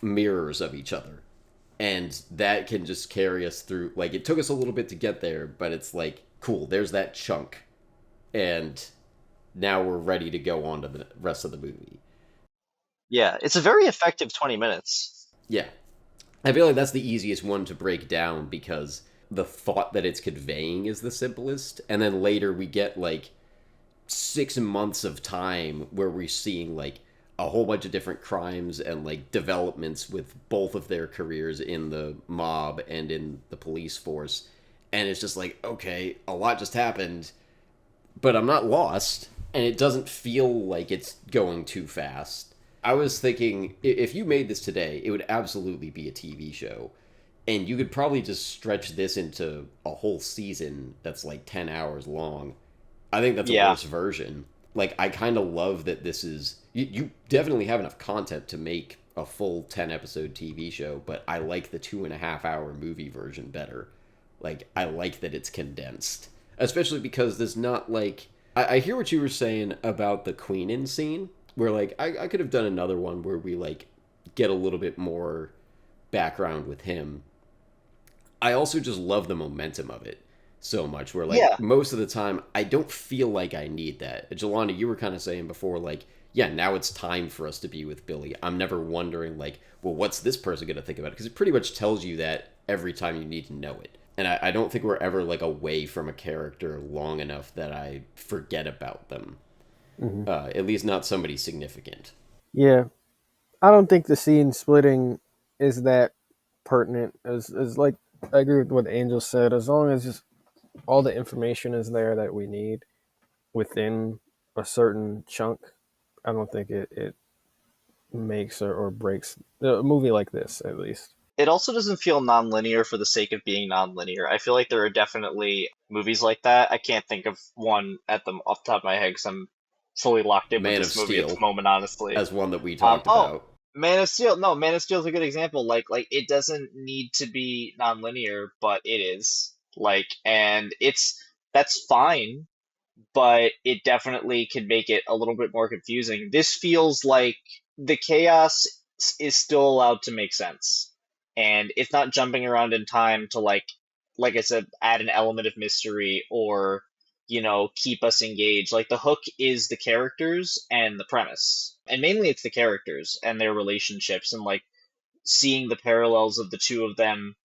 mirrors of each other. And that can just carry us through. Like, it took us a little bit to get there, but it's like, cool, there's that chunk. And now we're ready to go on to the rest of the movie. Yeah, it's a very effective 20 minutes. Yeah. I feel like that's the easiest one to break down because the thought that it's conveying is the simplest. And then later we get, like, 6 months of time where we're seeing, like, a whole bunch of different crimes and, like, developments with both of their careers in the mob and in the police force. And it's just like, okay, a lot just happened, but I'm not lost. And it doesn't feel like it's going too fast. I was thinking, if you made this today, it would absolutely be a TV show. And you could probably just stretch this into a whole season that's like 10 hours long. I think that's a worse version. Like, I kind of love that this is... You definitely have enough content to make a full 10-episode TV show, but I like the 2.5-hour movie version better. Like, I like that it's condensed. Especially because there's not, like... I hear what you were saying about the Queenan scene, where, like, I could have done another one where we, like, get a little bit more background with him. I also just love the momentum of it. so much. Where like Yeah, most of the time, I don't feel like I need that. Jelani, you were kind of saying before, like, yeah, now it's time for us to be with Billy. I'm never wondering like, well, what's this person gonna think about it? Because it pretty much tells you that every time you need to know it. And I don't think we're ever like away from a character long enough that I forget about them. Hmm. At least not somebody significant. Yeah, I don't think the scene splitting is that pertinent. As like I agree with what Angel said. As long as just all the information is there that we need within a certain chunk, I don't think it makes or breaks a movie like this, at least. it also doesn't feel non-linear for the sake of being non-linear. I feel like there are definitely movies like that. I can't think of one at the off the top of my head because I'm fully locked in with Man of this movie at the Steel moment, honestly. as one that we talked Oh, about. Man of Steel. No, Man of Steel is a good example. Like it doesn't need to be non-linear, but it is. Like, and that's fine, but it definitely can make it a little bit more confusing. This feels like the chaos is still allowed to make sense, and it's not jumping around in time to like I said, add an element of mystery or keep us engaged. Like the hook is the characters and the premise, and mainly it's the characters and their relationships and like seeing the parallels of the two of them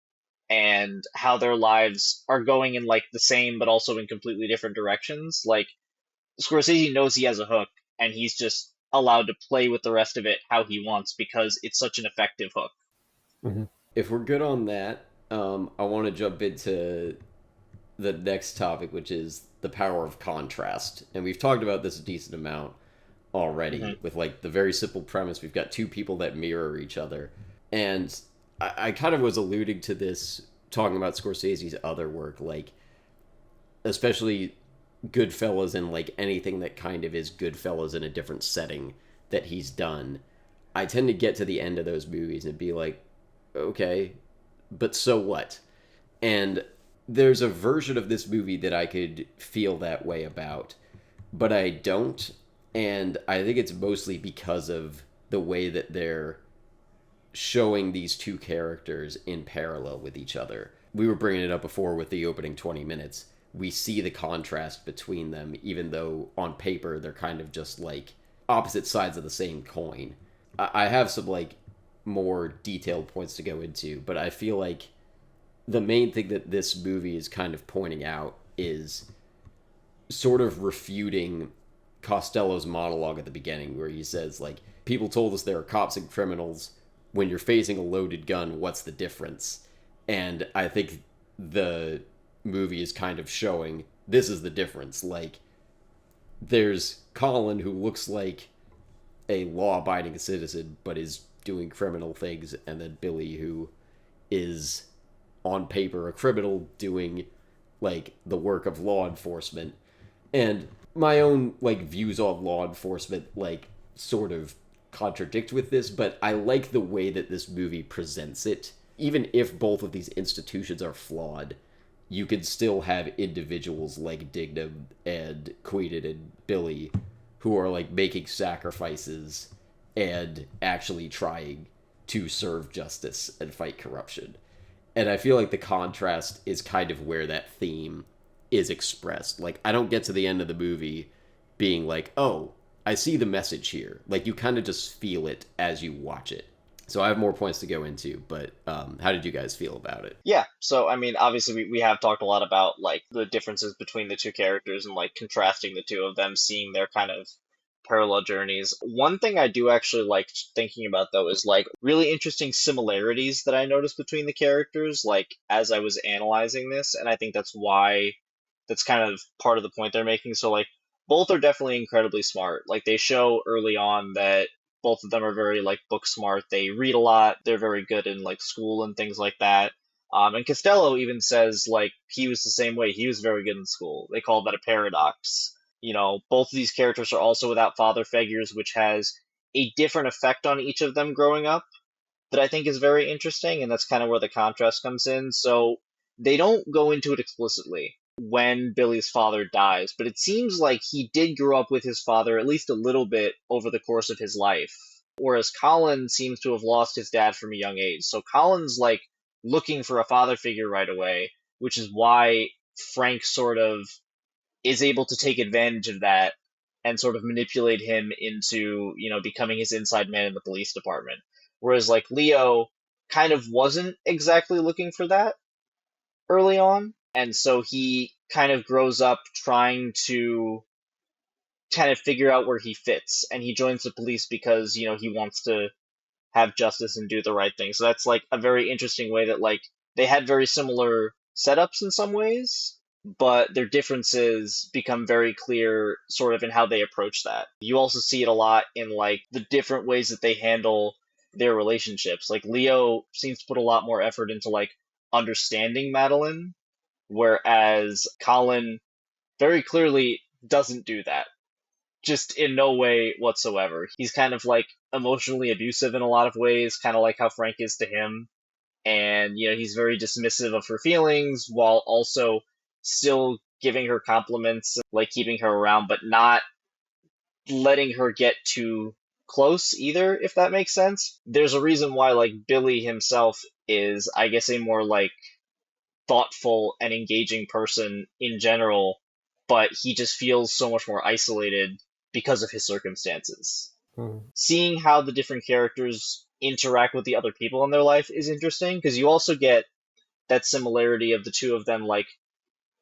and how their lives are going in like the same but also in completely different directions. Like Scorsese knows he has a hook, and he's just allowed to play with the rest of it how he wants because it's such an effective hook. Hmm. If we're good on that, I want to jump into the next topic, which is the power of contrast. And we've talked about this a decent amount already Hmm. with like the very simple premise. We've got two people that mirror each other. And I kind of was alluding to this talking about Scorsese's other work, like especially Goodfellas and like anything that kind of is Goodfellas in a different setting that he's done. I tend to get to the end of those movies and be like, okay, but so what? And there's a version of this movie that I could feel that way about, but I don't. And I think it's mostly because of the way that they're showing these two characters in parallel with each other. We were bringing it up before with the opening 20 minutes. We see the contrast between them, even though on paper they're kind of just like opposite sides of the same coin. I have some like more detailed points to go into, but I feel like the main thing that this movie is kind of pointing out is sort of refuting Costello's monologue at the beginning, where he says, like, people told us there are cops and criminals. When you're facing a loaded gun, what's the difference? And I think the movie is kind of showing this is the difference. Like, there's Colin, who looks like a law abiding citizen, but is doing criminal things, and then Billy, who is on paper a criminal doing like the work of law enforcement. And my own like views on law enforcement like sort of contradict with this, but I like the way that this movie presents it. Even if both of these institutions are flawed, you can still have individuals like Dignam and Queenan and Billy who are like making sacrifices and actually trying to serve justice and fight corruption. And I feel like the contrast is kind of where that theme is expressed. Like, I don't get to the end of the movie being like, oh, I see the message here. Like, you kind of just feel it as you watch it. So I have more points to go into, but how did you guys feel about it? Yeah, so I mean, obviously we have talked a lot about like the differences between the two characters and like contrasting the two of them, seeing their kind of parallel journeys. One thing I do actually like thinking about though is like really interesting similarities that I noticed between the characters, like as I was analyzing this, and I think that's kind of part of the point they're making. So like both are definitely incredibly smart. Like they show early on that both of them are very like book smart. They read a lot. They're very good in like school and things like that. And Costello even says like he was the same way. He was very good in school. They call that a paradox. Both of these characters are also without father figures, which has a different effect on each of them growing up that I think is very interesting, and that's kind of where the contrast comes in. So they don't go into it explicitly when Billy's father dies, but it seems like he did grow up with his father at least a little bit over the course of his life, whereas Colin seems to have lost his dad from a young age. So Colin's like looking for a father figure right away, which is why Frank sort of is able to take advantage of that and sort of manipulate him into, becoming his inside man in the police department. Whereas like Leo kind of wasn't exactly looking for that early on, and so he kind of grows up trying to kind of figure out where he fits, and he joins the police because, he wants to have justice and do the right thing. So that's like a very interesting way that like they had very similar setups in some ways, but their differences become very clear sort of in how they approach that. You also see it a lot in like the different ways that they handle their relationships. Like Leo seems to put a lot more effort into like understanding Madeline, whereas Colin very clearly doesn't do that, just in no way whatsoever. He's kind of like emotionally abusive in a lot of ways, kind of like how Frank is to him. And, he's very dismissive of her feelings while also still giving her compliments, like keeping her around, but not letting her get too close either, if that makes sense. There's a reason why, like, Billy himself is, I guess, a more, like, thoughtful and engaging person in general, but he just feels so much more isolated because of his circumstances. Seeing how the different characters interact with the other people in their life is interesting, because you also get that similarity of the two of them. Like,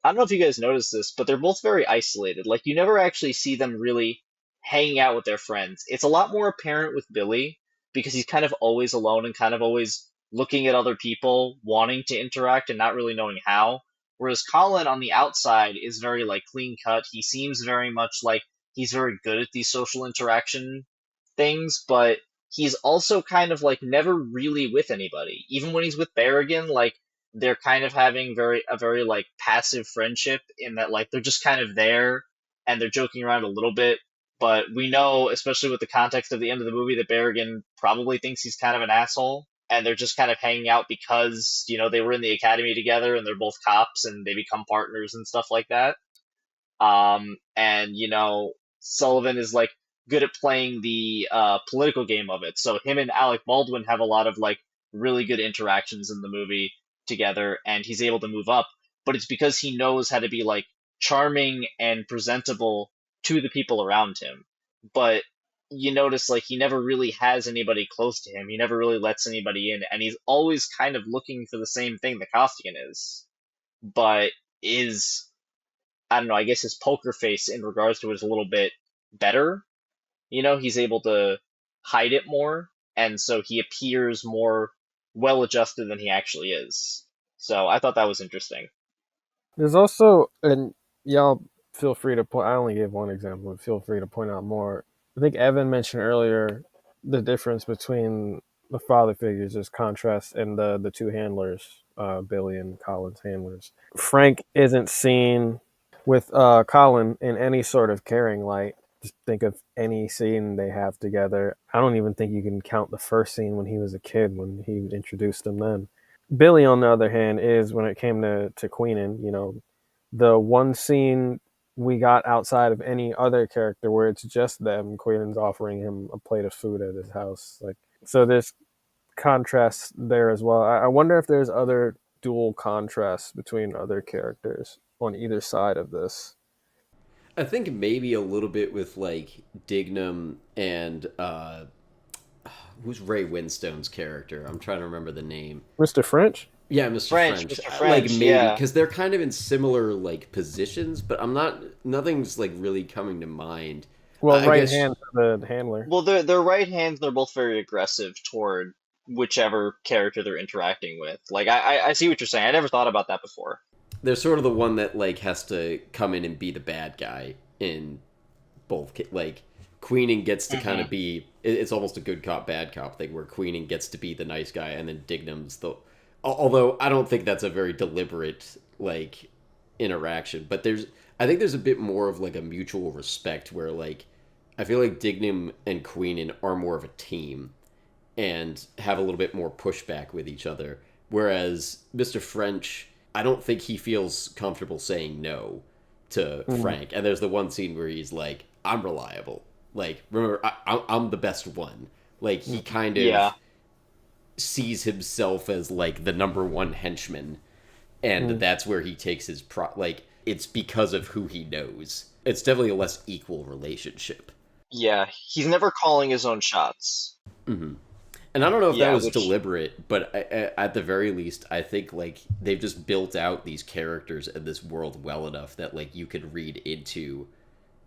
I don't know if you guys noticed this, but they're both very isolated. Like, you never actually see them really hanging out with their friends. It's a lot more apparent with Billy, because he's kind of always alone and kind of always looking at other people, wanting to interact and not really knowing how. Whereas Colin on the outside is very like clean cut. He seems very much like he's very good at these social interaction things, but he's also kind of like never really with anybody. Even when he's with Berrigan, like they're kind of having a very like passive friendship, in that like they're just kind of there and they're joking around a little bit. But we know, especially with the context of the end of the movie, that Berrigan probably thinks he's kind of an asshole, and they're just kind of hanging out because, they were in the academy together and they're both cops and they become partners and stuff like that. And Sullivan is like good at playing the political game of it. So him and Alec Baldwin have a lot of like really good interactions in the movie together, and he's able to move up. But it's because he knows how to be like charming and presentable to the people around him. But you notice like he never really has anybody close to him. He never really lets anybody in, and he's always kind of looking for the same thing that Costigan is, but is, I don't know, I guess his poker face in regards to it is a little bit better. He's able to hide it more, and so he appears more well adjusted than he actually is. So I thought that was interesting. There's also, and y'all feel free to point, I only gave one example, but feel free to point out more. I think Evan mentioned earlier the difference between the father figures as contrast and the two handlers, Billy and Colin's handlers. Frank isn't seen with Colin in any sort of caring light. Just think of any scene they have together. I don't even think you can count the first scene when he was a kid, when he introduced them then. Billy, on the other hand, is when it came to Queenan, the one scene we got outside of any other character where it's just them, Queenan's offering him a plate of food at his house. Like, so there's contrast there as well. I wonder if there's other dual contrasts between other characters on either side of this. I think maybe a little bit with like Dignam and who's Ray Winstone's character? I'm trying to remember the name. Mr. French? Yeah, Mr. French. Mr. Like French, maybe yeah. because they're kind of in similar like positions, but I'm not. Nothing's like really coming to mind. Well, I right guess, hand for the handler. Well, they're right hands. They're both very aggressive toward whichever character they're interacting with. Like, I see what you're saying. I never thought about that before. they're sort of the one that like has to come in and be the bad guy in both. Like Queening gets to kind of be. It's almost a good cop bad cop thing where Queening gets to be the nice guy, and then Dignam's the. Although I don't think that's a very deliberate like interaction, but I think there's a bit more of like a mutual respect where like I feel like Dignam and Queenan are more of a team and have a little bit more pushback with each other, whereas Mr. French, I don't think he feels comfortable saying no to Frank. And there's the one scene where he's like, "I'm reliable. Like, remember, I'm the best one." Like he kind of Yeah. sees himself as like the number one henchman, and Mm. that's where he takes his like it's because of who he knows. It's definitely a less equal relationship. Yeah, he's never calling his own shots. Hmm. And I don't know if that Yeah, was which deliberate, but at the very least, I think like they've just built out these characters and this world well enough that like you could read into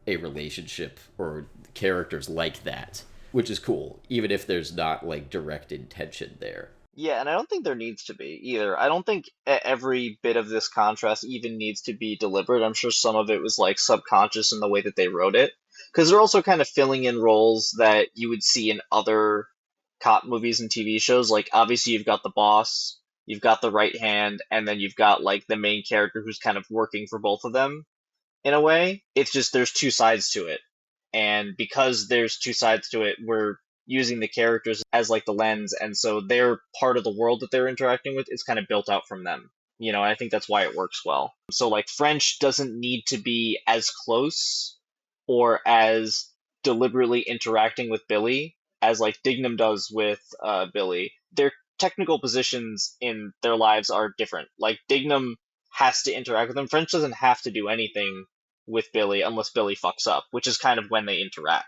a relationship or characters like that, which is cool, even if there's not like direct intention there. yeah, and I don't think there needs to be either. I don't think every bit of this contrast even needs to be deliberate. I'm sure some of it was like subconscious in the way that they wrote it, because they're also kind of filling in roles that you would see in other cop movies and TV shows. Like obviously you've got the boss, you've got the right hand, and then you've got like the main character who's kind of working for both of them in a way. It's just there's two sides to it. And because there's two sides to it, we're using the characters as like the lens, and so they're part of the world that they're interacting with is kind of built out from them. And I think that's why it works well. So like French doesn't need to be as close or as deliberately interacting with Billy as like Dignam does with Billy. Their technical positions in their lives are different. Like Dignam has to interact with him. French doesn't have to do anything with Billy unless Billy fucks up, which is kind of when they interact.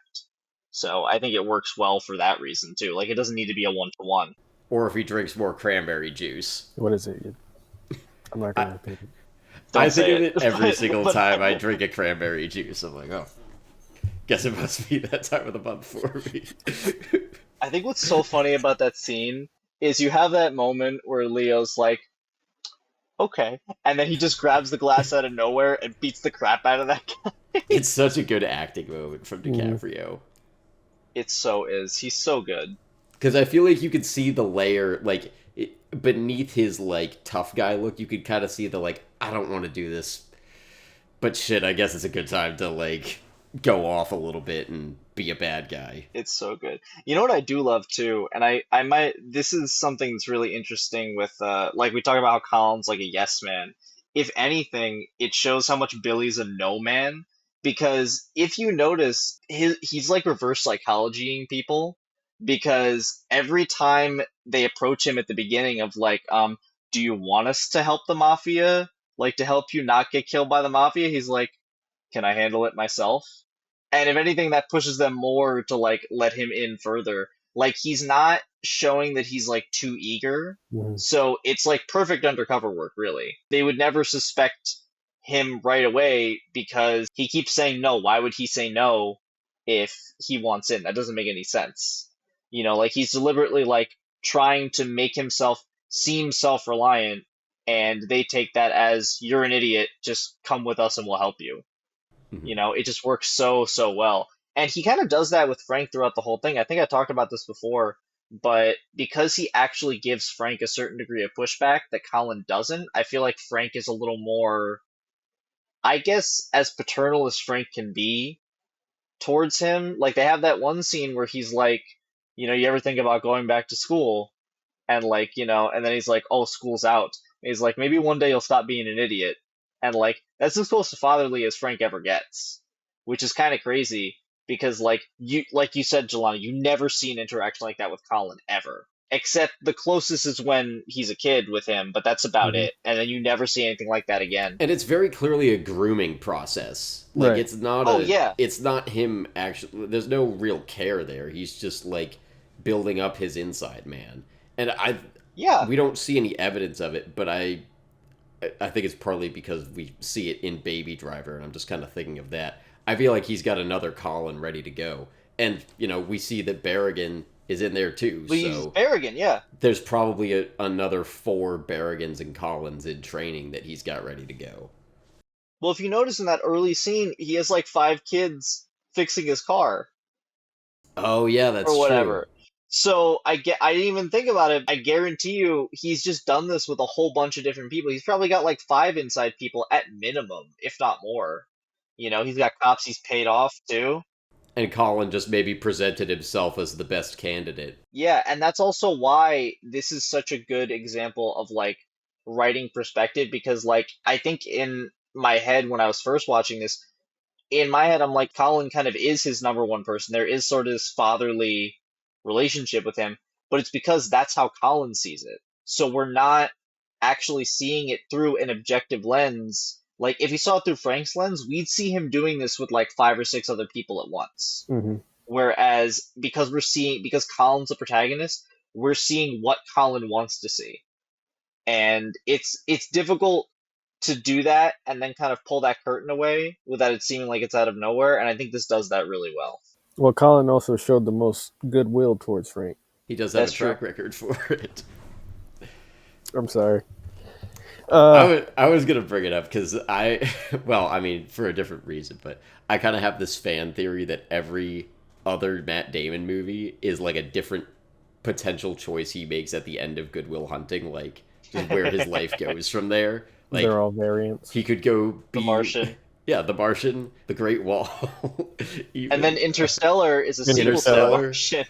So I think it works well for that reason too. Like it doesn't need to be a 1-to-1. Or if he drinks more cranberry juice. What is it? I'm not I, gonna repeat it. Don't I say think of it. it every single But time I drink a cranberry juice. I'm like, oh, guess it must be that time of the month for me. I think what's so funny about that scene is you have that moment where Leo's like, okay, and then he just grabs the glass out of nowhere and beats the crap out of that guy. It's such a good acting moment from Mm. DiCaprio. It so is. He's so good. Because I feel like you could see the layer, like, beneath his, like, tough guy look, you could kind of see the, like, I don't want to do this, but shit, I guess it's a good time to, like, go off a little bit and be a bad guy. It's so good. You know what I do love too, and I might this is something that's really interesting with like we talk about how Colin's like a yes man. If anything, it shows how much Billy's a no man because if you notice he's like reverse psychologying people because every time they approach him at the beginning of like do you want us to help the mafia? Like to help you not get killed by the mafia? He's like, can I handle it myself? And if anything, that pushes them more to like let him in further. Like he's not showing that he's like too eager. Mhm. So it's like perfect undercover work, really. They would never suspect him right away because he keeps saying no. Why would he say no if he wants in? That doesn't make any sense. Like he's deliberately like trying to make himself seem self-reliant, and they take that as you're an idiot, just come with us and we'll help you. Mhm. It just works so, so well. And he kind of does that with Frank throughout the whole thing. I think I talked about this before, but because he actually gives Frank a certain degree of pushback that Colin doesn't, I feel like Frank is a little more, I guess, as paternal as Frank can be towards him. Like they have that one scene where he's like, you ever think about going back to school? And like, and then he's like, oh, school's out. And he's like, maybe one day you'll stop being an idiot. And like, that's as close to fatherly as Frank ever gets, which is kind of crazy because like you said, Jelani, you never see an interaction like that with Colin ever. Except the closest is when he's a kid with him, but that's about Mhm. it. And then you never see anything like that again. And it's very clearly a grooming process. Like, Right. Oh yeah, it's not him actually, there's no real care there. He's just, like, building up his inside man. And yeah. we don't see any evidence of it, but I think it's partly because we see it in Baby Driver, and I'm just kind of thinking of that. I feel like he's got another Colin ready to go. And, we see that Berrigan is in there too, But he's so Berrigan, yeah. there's probably another 4 Berrigans and Collins in training that he's got ready to go. Well, if you notice in that early scene, he has like 5 kids fixing his car. Oh, yeah, that's Or true. whatever. So I didn't even think about it. I guarantee you he's just done this with a whole bunch of different people. He's probably got like 5 inside people at minimum, if not more. He's got cops he's paid off too. And Colin just maybe presented himself as the best candidate. Yeah, and that's also why this is such a good example of like writing perspective because like I think in my head when I was first watching this, in my head, I'm like, Colin kind of is his number one person. There is sort of this fatherly relationship with him, but it's because that's how Colin sees it. So we're not actually seeing it through an objective lens. Like if you saw it through Frank's lens, we'd see him doing this with like 5 or 6 other people at once. Mm-hmm. Whereas because Colin's the protagonist, we're seeing what Colin wants to see. And it's difficult to do that and then kind of pull that curtain away without it seeming like it's out of nowhere, and I think this does that really well. Well, Colin also showed the most goodwill towards Frank. He does have That's a track true. record for it. I'm sorry. I was gonna bring it up because well, I mean, for a different reason, but I kind of have this fan theory that every other Matt Damon movie is like a different potential choice he makes at the end of Good Will Hunting, like just where his life goes from there. Like They're all variants. he could go be The Martian. yeah, The Martian, The Great Wall, even, And then Interstellar is a sequel to The Interstellar. Martian.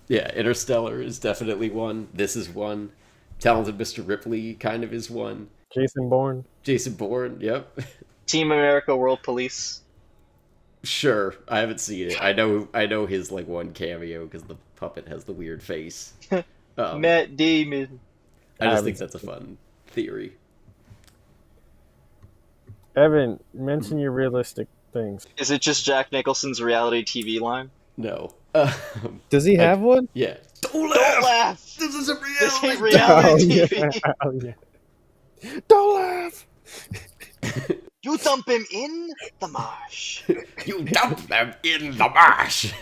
Yeah, Interstellar is definitely one. This is one. Talented Mr. Ripley kind of is one. Jason Bourne. Jason Bourne, yep. Team America World Police. Sure, I haven't seen it. I know his like one cameo because the puppet has the weird face. Matt Damon. I just think that's a fun theory. Evan, mention your realistic things. Is it just Jack Nicholson's reality TV line? No. Does he have one? Yeah. Don't laugh! This is a This ain't reality. reality TV! Oh, yeah. Don't laugh! You dump him in the marsh. You dump them in the marsh.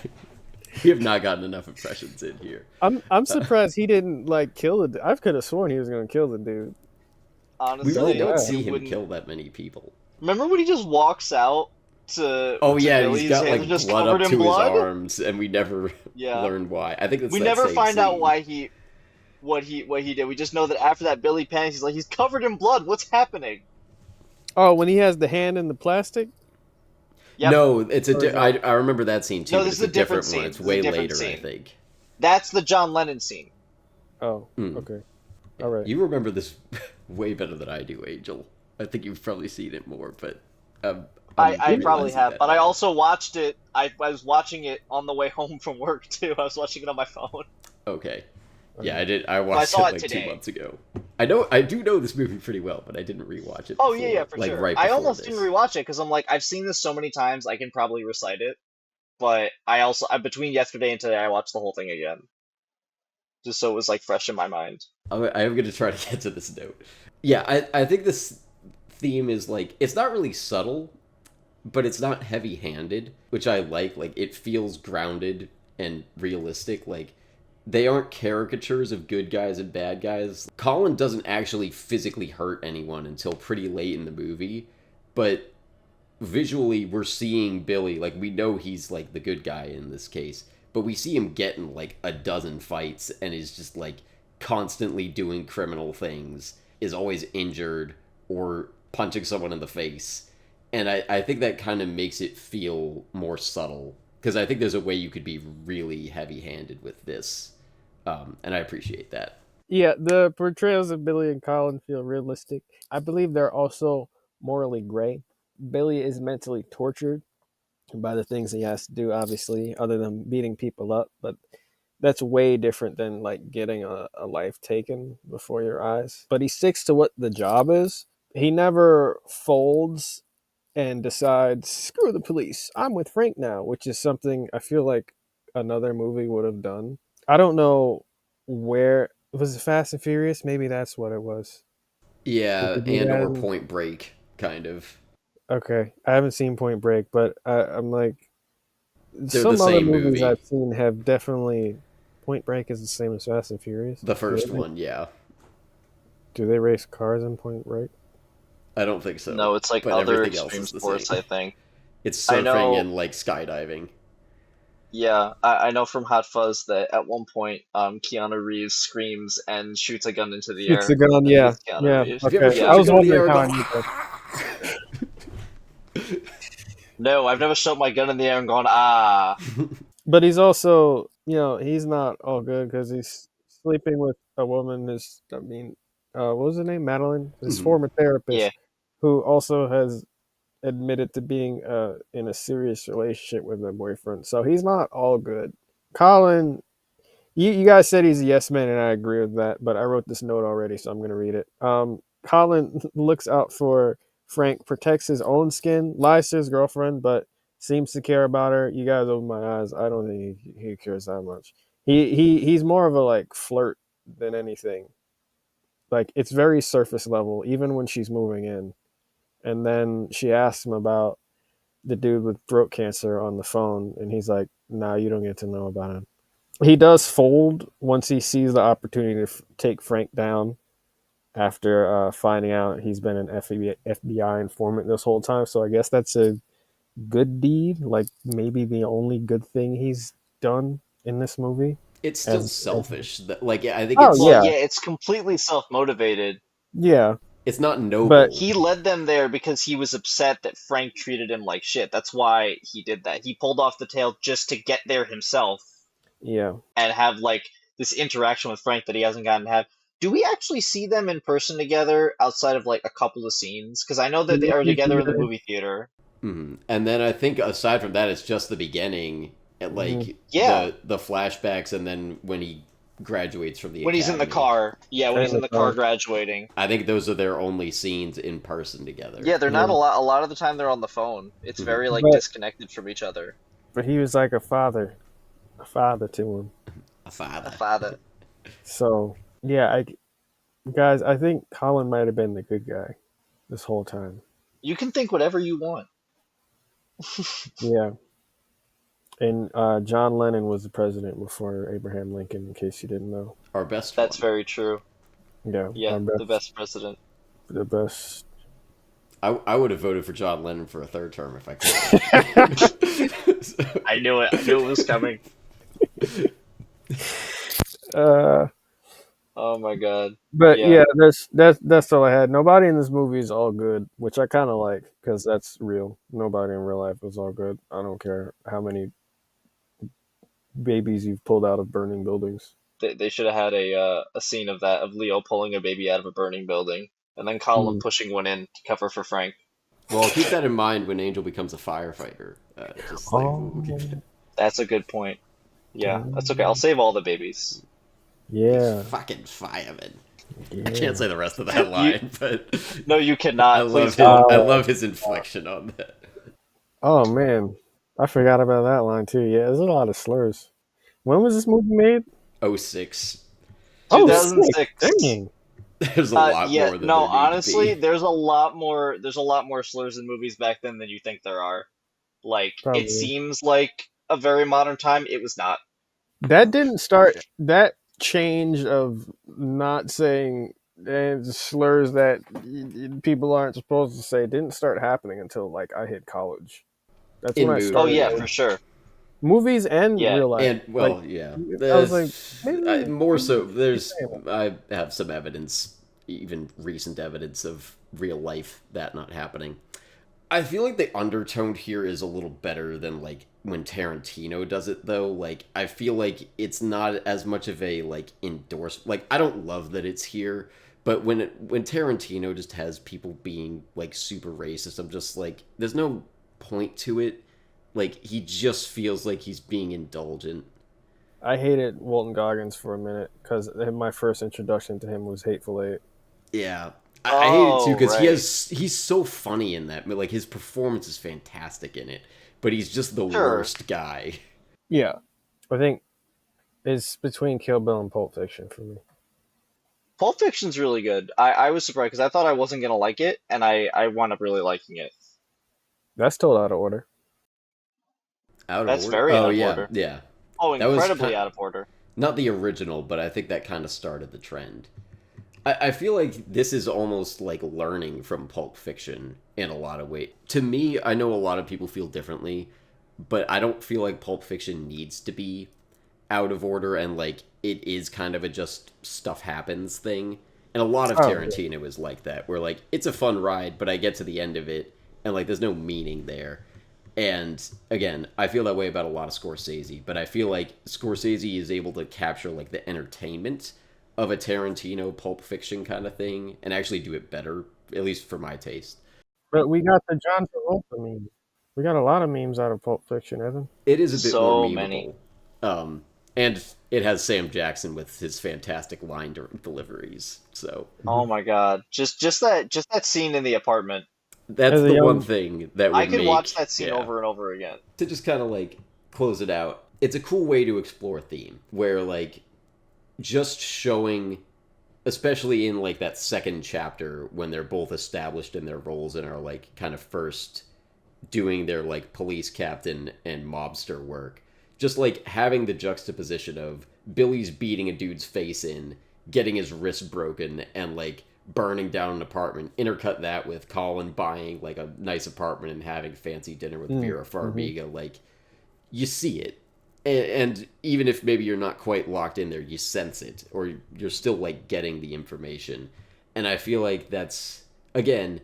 We have not gotten enough impressions in here. I'm surprised he didn't like kill the. I could have sworn he was gonna kill the dude. Honestly, We really don't yeah. see him wouldn't- kill that many people. Remember when he just walks out to? Oh to yeah, Billy's he's got hands like are just blood covered up in to blood? his arms, and we never Yeah. learn why. I think that's We that never same find out scene. why what he did. We just know that after that Billy panics, he's like, he's covered in blood. What's happening? Oh, when he has the hand in the plastic. Yep. No, it's Or is that- I remember that scene too. No, but this it's is a different one. scene. It's This is a way different later, I scene. think. That's the John Lennon scene. Oh, okay. All right. You remember this way better than I do, Angel. I think you've probably seen it more, but I realizing probably have, that but I now. also watched it. I was watching it on the way home from work too. I was watching it on my phone. Okay. Yeah, I did. I watched saw it it like today. 2 months ago. I do know this movie pretty well, but I didn't rewatch it. Oh before, yeah, for like, sure. Right I before almost this. didn't rewatch it because I'm like, I've seen this so many times, I can probably recite it. But between yesterday and today, I watched the whole thing again, just so it was like fresh in my mind. I am going to try to get to this note. Yeah, I think this theme is like, it's not really subtle, but it's not heavy-handed, which I like. Like, it feels grounded and realistic. Like, they aren't caricatures of good guys and bad guys. Colin doesn't actually physically hurt anyone until pretty late in the movie, but visually we're seeing Billy, like, we know he's like the good guy in this case, but we see him get in like a dozen fights and is just like constantly doing criminal things, is always injured or punching someone in the face. And I think that kind of makes it feel more subtle, because I think there's a way you could be really heavy-handed with this, and I appreciate that. Yeah, the portrayals of Billy and Colin feel realistic. I believe they're also morally gray. Billy is mentally tortured by the things he has to do, obviously, other than beating people up, but that's way different than like getting a life taken before your eyes. But he sticks to what the job is. He never folds and decides, screw the police, I'm with Frank now, which is something I feel like another movie would have done. I don't know where was it. Fast and Furious? Maybe that's what it was. Yeah, Did you and or guys- Point Break, kind of. Okay, I haven't seen Point Break, but I'm like, They're some the other same movies movie. I've seen have definitely. Point Break is the same as Fast and Furious. The first Do they- one, yeah. Do they race cars in Point Break? I don't think so. No, it's like but other everything else extreme is the sports, same. I think. It's I know- surfing and like skydiving. Yeah, I know from Hot Fuzz that at one point, Keanu Reeves screams and shoots a gun into the air. It's a gun, and yeah, it's Keanu yeah. Reeves. Have you ever Okay, shot I a was gun in the wondering air how I and knew go, that. No, I've never shot my gun in the air and gone, ah. But he's also, he's not all good because he's sleeping with a woman. What was her name? Madeline, his Mhm. former therapist, Yeah. who also has admitted to being in a serious relationship with her boyfriend. So he's not all good. Colin, You guys said he's a yes man, and I agree with that. But I wrote this note already, so I'm going to read it. Colin looks out for Frank, protects his own skin, lies to his girlfriend, but seems to care about her. You guys open my eyes. I don't think he cares that much. He's more of a like flirt than anything. Like it's very surface level, even when she's moving in. And then she asks him about the dude with throat cancer on the phone, and he's like, "Nah, you don't get to know about him." He does fold once he sees the opportunity to take Frank down after finding out he's been an FBI informant this whole time. So I guess that's a good deed, like maybe the only good thing he's done in this movie. It's still selfish. Like, I think Oh it's Well, yeah, yeah, it's completely self-motivated. yeah, it's not but noble. He led them there because he was upset that Frank treated him like shit. That's why he did that. He pulled off the tail just to get there himself yeah, and have like this interaction with Frank that he hasn't gotten to have. Do we actually see them in person together outside of like a couple of scenes? Because I know that they are together in the movie theater. And then I think aside from that, it's just the beginning, at Mhm. like Yeah, the flashbacks, and then when he graduates from the when he's in the academy. car. Yeah, when he's And in the the car car. graduating. I think those are their only scenes in person together. Yeah, they're not Yeah, a lot. A lot of the time, they're on the phone. It's Mhm. very like but disconnected from each other. he was like a father to him. A A father. father. So yeah, guys, I think Colin might have been the good guy this whole time. You can think whatever you want. Yeah, and John Lennon was the president before Abraham Lincoln. In case you didn't know. Our best That's one. very true. Yeah, Yeah, our the best, best president. the best. I would have voted for John Lennon for a third term if I could. I knew it. I knew it was coming. uh, Oh my god. but Yeah. yeah, that's all I had. Nobody in this movie is all good, which I kind of like because that's real. Nobody in real life is all good. I don't care how many babies you've pulled out of burning buildings. They should have had a scene of that of Leo pulling a baby out of a burning building and then Colin Hmm. pushing one in to cover for Frank. Well, keep that in mind when Angel becomes a firefighter. Just like, ooh, Oh, That's a good point. Yeah, that's okay. I'll save all the babies. he's yeah, fucking fireman. I can't yeah. say the rest of that You line, but no, you I cannot. love Please his don't. I love his inflection on that. Oh man, I forgot about that line too. Yeah, there's a lot of slurs. When was this movie made? Oh 06. Oh, sick. 2006. Dang. There's a lot Yeah, more than no, there need to honestly, be. there's a lot more slurs in movies back then than you think there are. Like, it Probably. seems like a very modern time. It was not. That didn't start. That change of not saying slurs that people aren't supposed to say didn't start happening until like I hit college. That's when In I Oh movies, started yeah, yeah. for sure. movies and Yeah. real life. And Like well, yeah. I was like, More so, maybe there's I have some evidence, even recent evidence of real life that not happening. I feel like the undertone here is a little better than like when Tarantino does it though. Like I feel like it's not as much of a like endorse. Like I don't love that it's here, but when Tarantino just has people being like super racist, I'm just like there's no point to it. Like he just feels like he's being indulgent. I hated Walton Goggins for a minute because my first introduction to him was Hateful Eight. Yeah. I hate it too Oh, because right. he's so funny in that. Like his performance is fantastic in it, but he's just the Sure. worst guy. Yeah, I think it's between Kill Bill and Pulp Fiction for me. Pulp Fiction's really good. I was surprised because I thought I wasn't gonna like it, and I wound up really liking it. That's still out of order. Out of That's order. very Oh out of yeah, order. yeah. Oh, That was incredibly out of order. not the original, but I think that kind of started the trend. I feel like this is almost like learning from Pulp Fiction in a lot of ways. To me, I know a lot of people feel differently, but I don't feel like Pulp Fiction needs to be out of order and like it is kind of a just stuff happens thing. And a lot of Oh yeah. Tarantino is like that, where like it's a fun ride, but I get to the end of it and like there's no meaning there. And again, I feel that way about a lot of Scorsese, but I feel like Scorsese is able to capture like the entertainment of a Tarantino Pulp Fiction kind of thing and actually do it better, at least for my taste. But we got the John Travolta meme. We got a lot of memes out of Pulp Fiction, Evan. It is a bit more So many. memeable. Um, And it has Sam Jackson with his fantastic line deliveries. So Oh my God. Just that scene in the apartment. that's As a the one young, thing that I would could watch make, that scene yeah, over and over again. to just kind of like close it out. It's a cool way to explore theme where like just showing, especially in like that second chapter when they're both established in their roles and are like kind of first doing their like police captain and mobster work, just like having the juxtaposition of Billy's beating a dude's face in, getting his wrist broken, and like burning down an apartment, intercut that with Colin buying like a nice apartment and having fancy dinner with Vera Farmiga. Like, you see it. And even if maybe you're not quite locked in there, you sense it, or you're still like getting the information. And I feel like that's, again,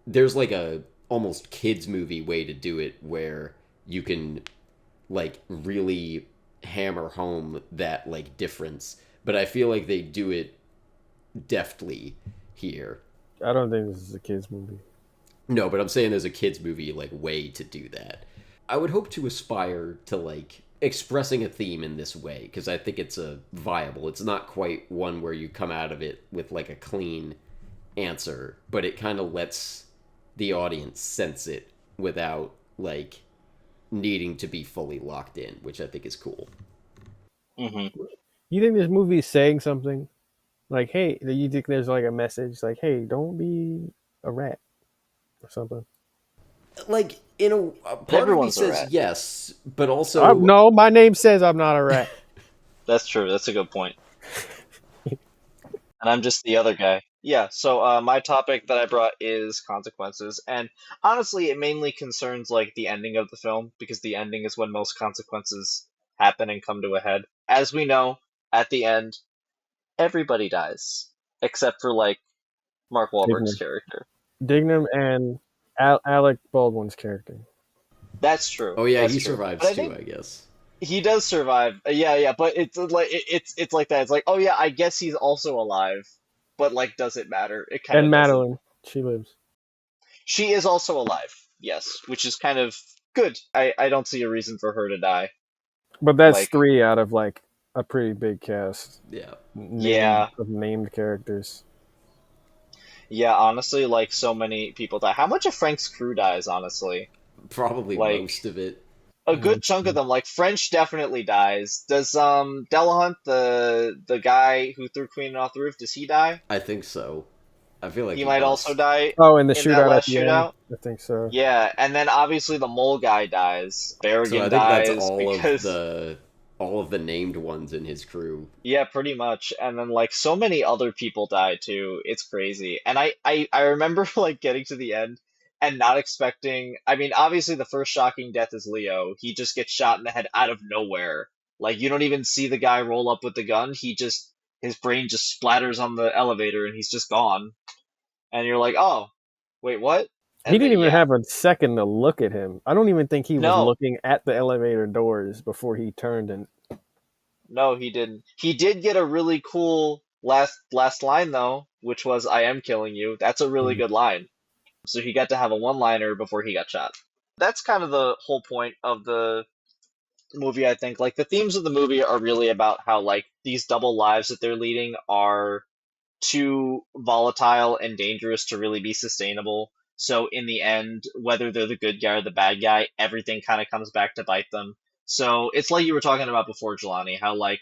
there's like a almost kids movie way to do it where you can like really hammer home that like difference, but I feel like they do it deftly here. I don't think this is a kids movie. No, but I'm saying there's a kids movie like way to do that. I would hope to aspire to like expressing a theme in this way because I think it's a viable. It's not quite one where you come out of it with like a clean answer, but it kind of lets the audience sense it without like needing to be fully locked in, which I think is cool. Hmm. You think this movie is saying something? Like, hey, you think there's like a message like, hey, don't be a rat or something? Like in a part of me Everyone's a says rat. yes, but also No, my name says I'm not a rat. That's true. That's a good point. And I'm just the other guy. Yeah, so my topic that I brought is consequences, and honestly, it mainly concerns like the ending of the film because the ending is when most consequences happen and come to a head. As we know, at the end, everybody dies except for like Mark Wahlberg's Dignam, character. Dignam and Alec Baldwin's character. That's true. oh yeah, That's he true. But survives I too, think I guess. he does survive. Yeah, yeah, but it's like it's like that. It's like, oh yeah, I guess he's also alive, but like, does it matter? It kind And of doesn't. Madeline, she lives. She is also alive, yes, which is kind of good. I don't see a reason for her to die. But that's Like, three out of like a pretty big cast Yeah, named yeah, of named characters. yeah, honestly, like so many people die. How much of Frank's crew dies, honestly? probably Like most of it. a good chunk of them. Like French definitely dies. Does Delahunt, the guy who threw Queen off the roof, does he die? I think so. I feel like He he might also must. die Oh, and the in that shootout at last the end. shootout. I think so. Yeah, and then obviously the mole guy dies. So I Berrigan think that's dies because all of the named ones in his crew. yeah, pretty much. And then like so many other people die too. It's crazy. And I remember like getting to the end and not expecting, I mean, obviously the first shocking death is Leo. He just gets shot in the head out of nowhere. Like you don't even see the guy roll up with the gun. His brain just splatters on the elevator and he's just gone. And you're like, "Oh, wait, what?" He And then didn't even yeah. have a second to look at him. I don't even think he was No, looking at the elevator doors before he turned and no, he didn't. He did get a really cool last line though, which was "I am killing you." That's a really good line. So he got to have a one-liner before he got shot. That's kind of the whole point of the movie, I think. Like the themes of the movie are really about how like these double lives that they're leading are too volatile and dangerous to really be sustainable. So in the end, whether they're the good guy or the bad guy, everything kind of comes back to bite them. So it's like you were talking about before, Jelani, how like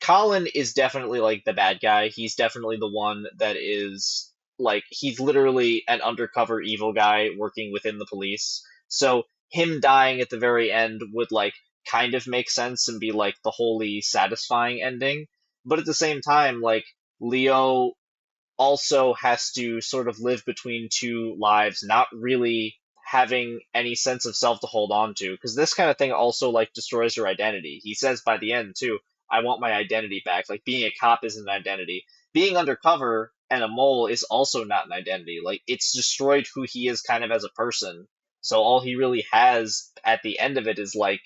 Colin is definitely like the bad guy. He's definitely the one that is like he's literally an undercover evil guy working within the police. So him dying at the very end would like kind of make sense and be like the wholly satisfying ending. But at the same time, like Leo also has to sort of live between two lives, not really having any sense of self to hold on to. Because this kind of thing also like destroys your identity. He says by the end too, "I want my identity back." Like being a cop isn't an identity. Being undercover and a mole is also not an identity. Like it's destroyed who he is kind of as a person. So all he really has at the end of it is like,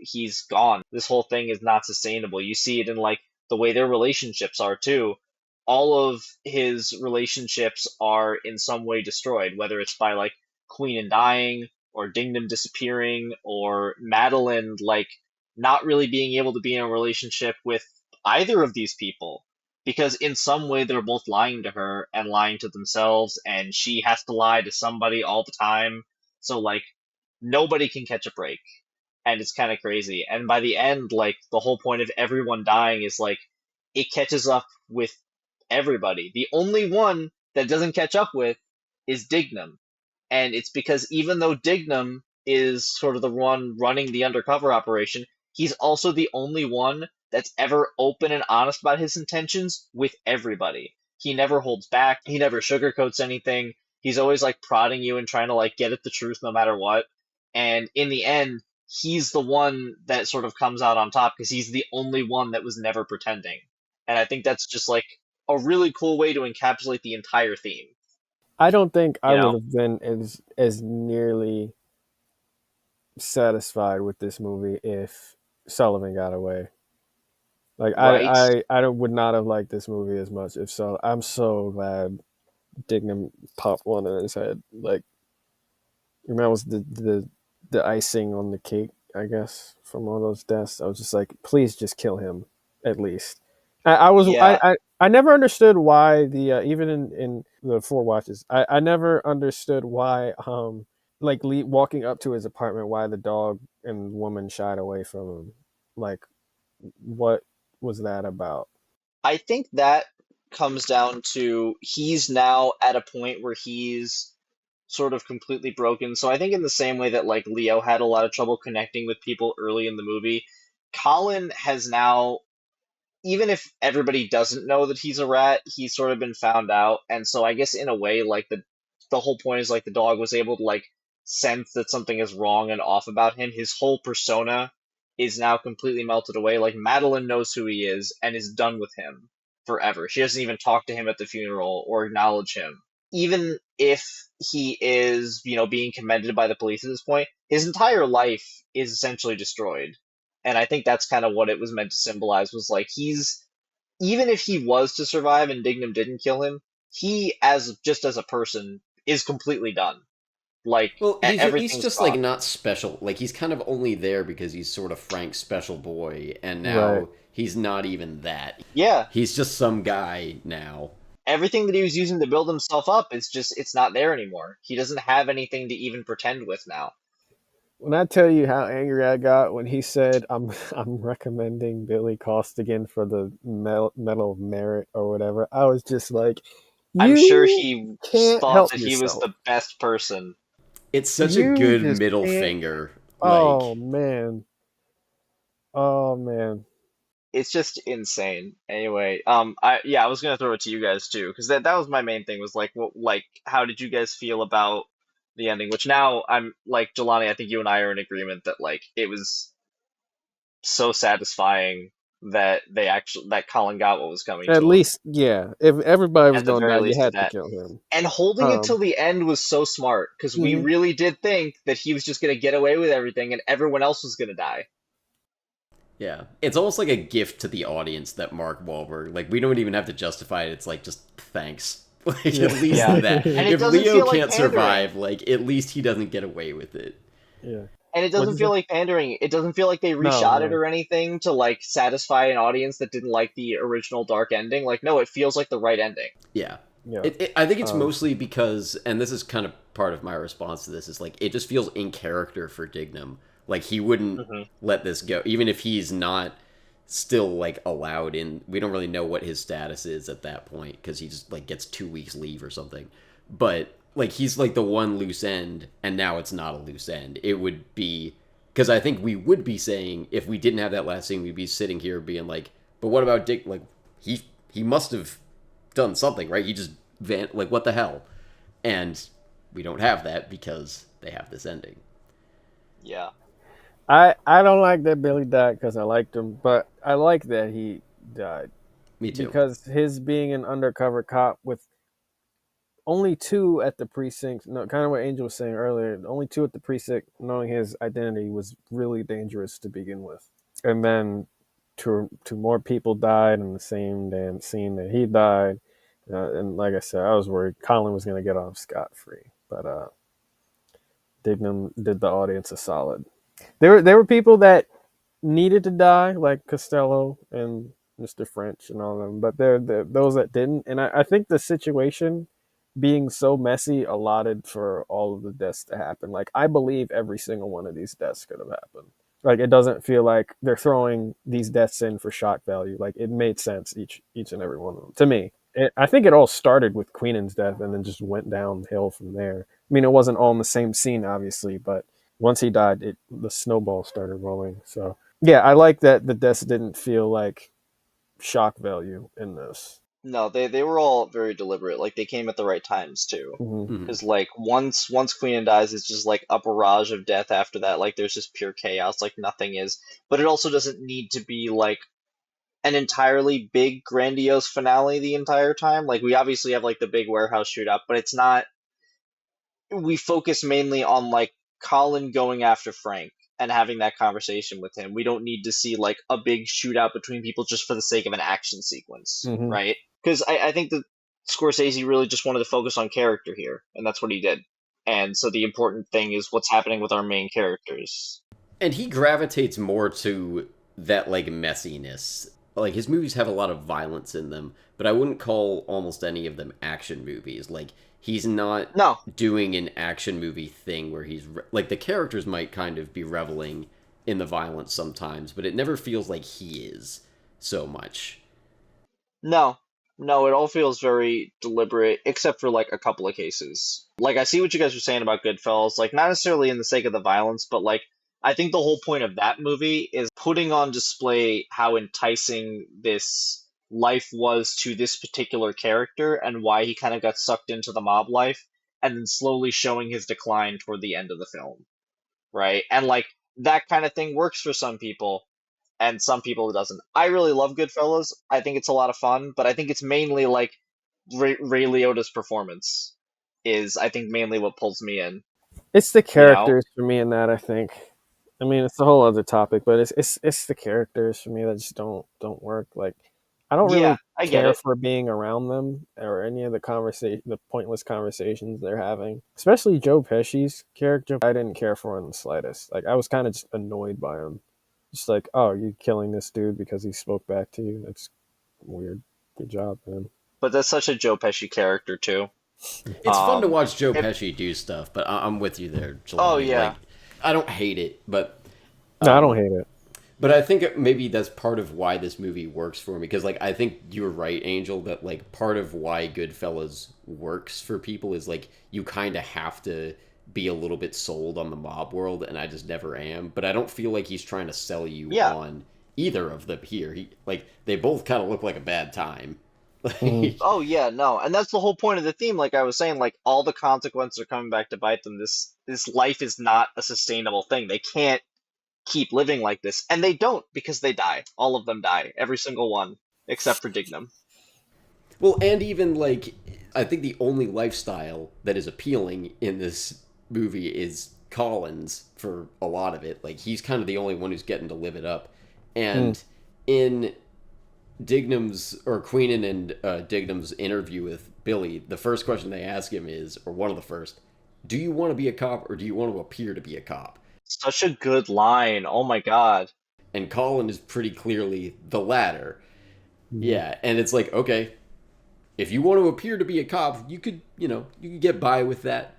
he's gone. This whole thing is not sustainable. You see it in like the way their relationships are too. All of his relationships are in some way destroyed, whether it's by like Queen and dying, or Dingnam disappearing, or Madeline like not really being able to be in a relationship with either of these people because in some way they're both lying to her and lying to themselves, and she has to lie to somebody all the time. So like nobody can catch a break, and it's kind of crazy. And by the end, like the whole point of everyone dying is like it catches up with everybody. The only one that doesn't catch up with is Dignam. And it's because even though Dignam is sort of the one running the undercover operation, he's also the only one that's ever open and honest about his intentions with everybody. He never holds back, he never sugarcoats anything. He's always like prodding you and trying to like get at the truth no matter what. And in the end, he's the one that sort of comes out on top because he's the only one that was never pretending. And I think that's just like a really cool way to encapsulate the entire theme, I don't think I you would know? have been as nearly satisfied with this movie if Sullivan got away. Like Right? I would not have liked this movie as much if so. I'm so glad Dignam popped one in his head. Like that was the icing on the cake, I guess, from all those deaths. I was just like, please just kill him at least. I was Yeah, I never understood why the even in the Four Watches, I never understood why like walking up to his apartment, why the dog and woman shied away from him. Like, what was that about? I think that comes down to he's now at a point where he's sort of completely broken. So I think in the same way that like Leo had a lot of trouble connecting with people early in the movie, Colin has now, even if everybody doesn't know that he's a rat, he's sort of been found out. And so I guess in a way, like the whole point is like the dog was able to like sense that something is wrong and off about him. His whole persona is now completely melted away. Like Madeline knows who he is and is done with him forever. She doesn't even talk to him at the funeral or acknowledge him. Even if he is, being commended by the police at this point, his entire life is essentially destroyed. And I think that's kind of what it was meant to symbolize, was like he's, even if he was to survive and Dignam didn't kill him, he as a person is completely done. Like Well, he's at least everything's just like gone. not special. Like he's kind of only there because he's sort of Frank's special boy, and Right. now he's not even that. Yeah, He's just some guy now. everything that he was using to build himself up is just, it's not there anymore. He doesn't have anything to even pretend with now. When I tell you how angry I got when he said, I'm recommending Billy Costigan for the Medal of Merit or whatever," I was just like, I'm sure "You he can't thought help that he was yourself. the best person. It's such a You good just middle can't." finger. Oh Like, man, oh man. It's just insane. Anyway, I was gonna throw it to you guys too, because that was my main thing, was like, how did you guys feel about the ending? Which now I'm like, Jelani, I think you and I are in agreement that like it was so satisfying that Colin got what was coming At to him. least, yeah. If everybody was At the gonna die, very you least, did had to that. kill him. And holding it till Um, the end was so smart, because we mhm. really did think that he was just gonna get away with everything and everyone else was gonna die. yeah, it's almost like a gift to the audience that Mark Wahlberg. Like, we don't even have to justify it. It's like just thanks. Like Yeah, at least Yeah. that. And it If doesn't Leo feel like can't pandering. survive, like at least he doesn't get away with it. yeah. And it What'd doesn't you feel say? like pandering. It doesn't feel like they No, reshot it no. or anything to like satisfy an audience that didn't like the original dark ending. Like, no, it feels like the right ending. Yeah. Yeah. I think it's Um, mostly because, and this is kind of part of my response to this, is like it just feels in character for Dignam. Like he wouldn't Hmm. let this go, even if he's not still like allowed in. We don't really know what his status is at that point because he just like gets 2 weeks leave or something. But like he's like the one loose end, and now it's not a loose end. It would be because I think we would be saying if we didn't have that last scene, we'd be sitting here being like, but what about Dick? Like he must have done something, right? He just like what the hell? And we don't have that because they have this ending. Yeah. I don't like that Billy died because I liked him, but I like that he died Me too. because his being an undercover cop with only two at the precinct, no, kind of what Angel was saying earlier, only two at the precinct, knowing his identity was really dangerous to begin with. And then two more people died in the same damn scene that he died. And like I said, I was worried Colin was going to get off scot free, but Dignam did the audience a solid. There were people that needed to die, like Costello and Mr. French and all of them, but they're those that didn't. And I think the situation being so messy allotted for all of the deaths to happen. Like, I believe every single one of these deaths could have happened. Like, it doesn't feel like they're throwing these deaths in for shock value. Like, it made sense, each and every one of them, to me. I think it all started with Queenan's death and then just went downhill from there. I mean, it wasn't all in the same scene, obviously, but once he died, the snowball started rolling. So yeah, I like that the deaths didn't feel like shock value in this. No, they were all very deliberate. Like they came at the right times too. Mm-hmm. Mhm. Because like once Queen dies, it's just like a barrage of death after that. Like there's just pure chaos. Like nothing is. But it also doesn't need to be like an entirely big grandiose finale the entire time. Like we obviously have like the big warehouse shootout, but it's not. We focus mainly on like Colin going after Frank and having that conversation with him. We don't need to see like a big shootout between people just for the sake of an action sequence, Mm-hmm. right? Because I think that Scorsese really just wanted to focus on character here, and that's what he did. And so the important thing is what's happening with our main characters. And he gravitates more to that like messiness. Like his movies have a lot of violence in them, but I wouldn't call almost any of them action movies. Like he's not No, doing an action movie thing where like the characters might kind of be reveling in the violence sometimes, but it never feels like he is so much. No, no, it all feels very deliberate, except for like a couple of cases. Like I see what you guys were saying about Goodfellas, like not necessarily in the sake of the violence, but like I think the whole point of that movie is putting on display how enticing this life was to this particular character and why he kind of got sucked into the mob life, and then slowly showing his decline toward the end of the film, right? And like that kind of thing works for some people and some people it doesn't. I really love Goodfellas. I think it's a lot of fun, but I think it's mainly like Ray Liotta's performance is, I think, mainly what pulls me in. It's the You know? characters for me in that, I think. I mean, it's a whole other topic, but it's the characters for me that just don't work. Like, I don't Yeah, really I get care it. for being around them or any of the pointless conversations they're having. Especially Joe Pesci's character, I didn't care for in the slightest. Like, I was kind of just annoyed by him. Just like, oh, you killing this dude because he spoke back to you? That's weird. Good job, man. But that's such a Joe Pesci character too. It's fun to Um, watch Joe it, Pesci do stuff, but I'm with you there, oh Jelani. Like, yeah, I don't hate it, but No, I don't um, hate it. but I think maybe that's part of why this movie works for me. Because, like, I think you're right, Angel, that, like, part of why Goodfellas works for people is, like, you kind of have to be a little bit sold on the mob world, and I just never am. But I don't feel like he's trying to sell you yeah. on either of them here. Like, they both kind of look like a bad time. Mhm. Like, Oh yeah, no, and that's the whole point of the theme. Like I was saying, like all the consequences are coming back to bite them. This life is not a sustainable thing. They can't keep living like this, and they don't because they die. All of them die, every single one, except for Dignam. well, and even, like, I think the only lifestyle that is appealing in this movie is Colin's for a lot of it. Like, he's kind of the only one who's getting to live it up. Mm. And in Dignam's, or Queenan and Dignam's interview with Billy, the first question they ask him is, or one of the first, do you want to be a cop or do you want to appear to be a cop? Such a good line. Oh my God. And Colin is pretty clearly the latter. Mhm. Yeah, and it's like, okay, if you want to appear to be a cop, you could, you could get by with that.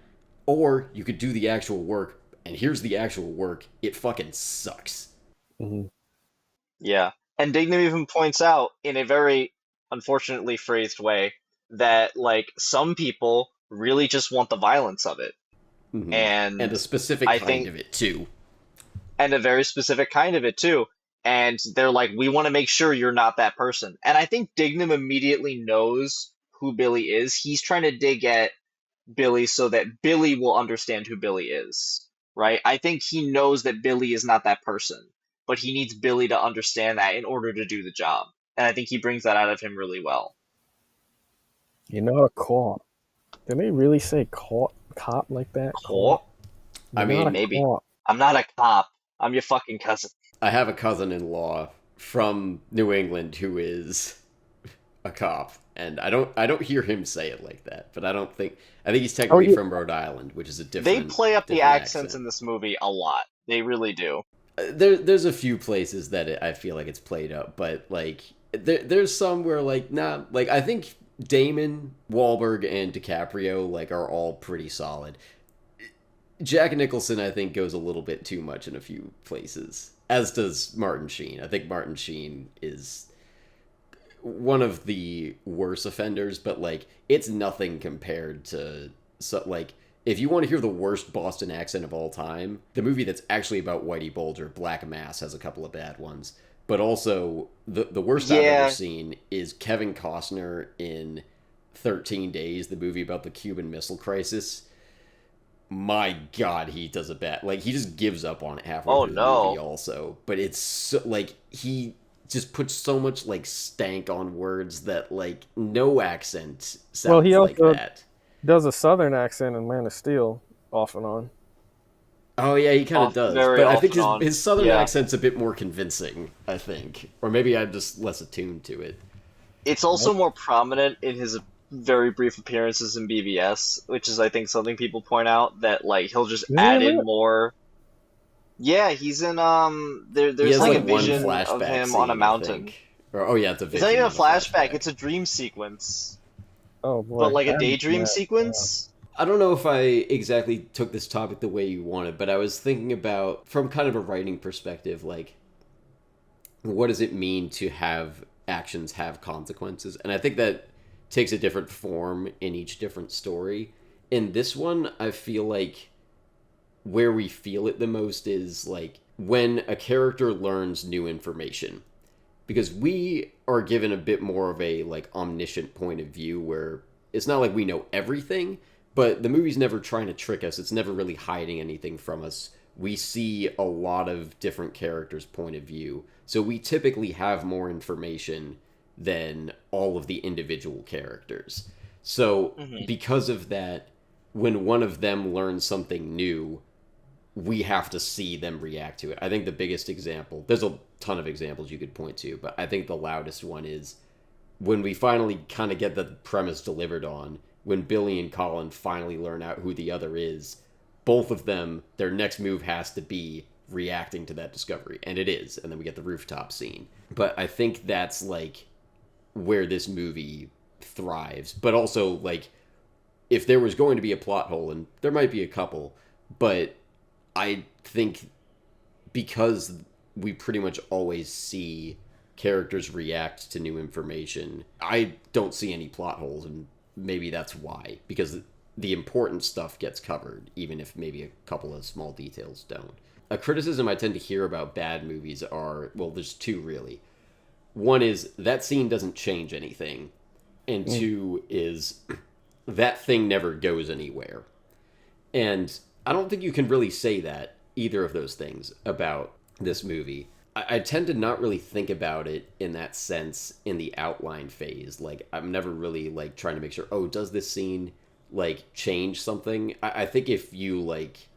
Or you could do the actual work, and here's the actual work. It fucking sucks. Mhm. Yeah. And Dignam even points out in a very unfortunately phrased way that like some people really just want the violence of it. Hmm. And And a specific I kind think of it, too. and a very specific kind of it too. And they're like, we want to make sure you're not that person. And I think Dignam immediately knows who Billy is. He's trying to dig at Billy so that Billy will understand who Billy is, right? I think he knows that Billy is not that person, but he needs Billy to understand that in order to do the job. And I think he brings that out of him really well. You're not a cop. Did they really say cop like that? Cool. Cop? I You're not a mean, Maybe. cop. I'm not a cop. I'm your fucking cousin. I have a cousin-in-law from New England who is a cop, and I don't hear him say it like that, but I think he's Oh, technically yeah. from Rhode Island, which is a They different play up the different accents accent. in this movie a lot. They really do. there's a few places that I feel like it's played up, but like there's some where like not like I think Damon, Wahlberg, and DiCaprio like are all pretty solid. Jack Nicholson I think goes a little bit too much in a few places, as does Martin Sheen. I think Martin Sheen is one of the worst offenders, but like it's nothing compared to like if you want to hear the worst Boston accent of all time, the movie that's actually about Whitey Bulger, Black Mass, has a couple of bad ones. But also the worst I've ever Yeah. seen is Kevin Costner in 13 Days, the movie about the Cuban Missile Crisis. My God, he does a bad like he just gives up on it halfway Oh through the movie no. also. But it's so, like he just puts so much like stank on words that like no accent Well, he sounds like also that. does a southern accent in Man of Steel off and on. Oh yeah, he kind of Off does, very but I off think and on. his southern Yeah. accent's a bit more convincing. I think, or maybe I'm just less attuned to it. It's also more prominent in his very brief appearances in BVS, which is I think something people point out that like he'll just Is he add in in that? more. Yeah, he's in He there's has like a like one vision of flashback him on a scene, I mountain. think. Or oh yeah, it's a It's not vision, even a not a flashback, flashback. it's a dream sequence. Oh But boy, like I a haven't seen daydream that. Wow. sequence. I don't know if I exactly took this topic the way you wanted, but I was thinking about from kind of a writing perspective, like what does it mean to have actions have consequences? And I think that takes a different form in each different story. In this one, I feel like where we feel it the most is like when a character learns new information, because we are given a bit more of a like omniscient point of view where it's not like we know everything, but the movie's never trying to trick us. It's never really hiding anything from us. We see a lot of different characters' point of view, so we typically have more information than all of the individual characters. So Hmm. because of that, when one of them learns something new, we have to see them react to it. I think the biggest example, there's a ton of examples you could point to, but I think the loudest one is when we finally kind of get the premise delivered on, when Billy and Colin finally learn out who the other is, both of them, their next move has to be reacting to that discovery. And it is. And then we get the rooftop scene. But I think that's like where this movie thrives. But also, like, if there was going to be a plot hole, and there might be a couple, but I think because we pretty much always see characters react to new information, I don't see any plot holes, and maybe that's why. Because the important stuff gets covered, even if maybe a couple of small details don't. A criticism I tend to hear about bad movies are, well, there's two really. One is that scene doesn't change anything, and Mm. two is that thing never goes anywhere. And I don't think you can really say that, either of those things, about this movie. I tend to not really think about it in that sense in the outline phase. Like, I'm never really, like, trying to make sure, oh, does this scene, like, change something? I think if you, like,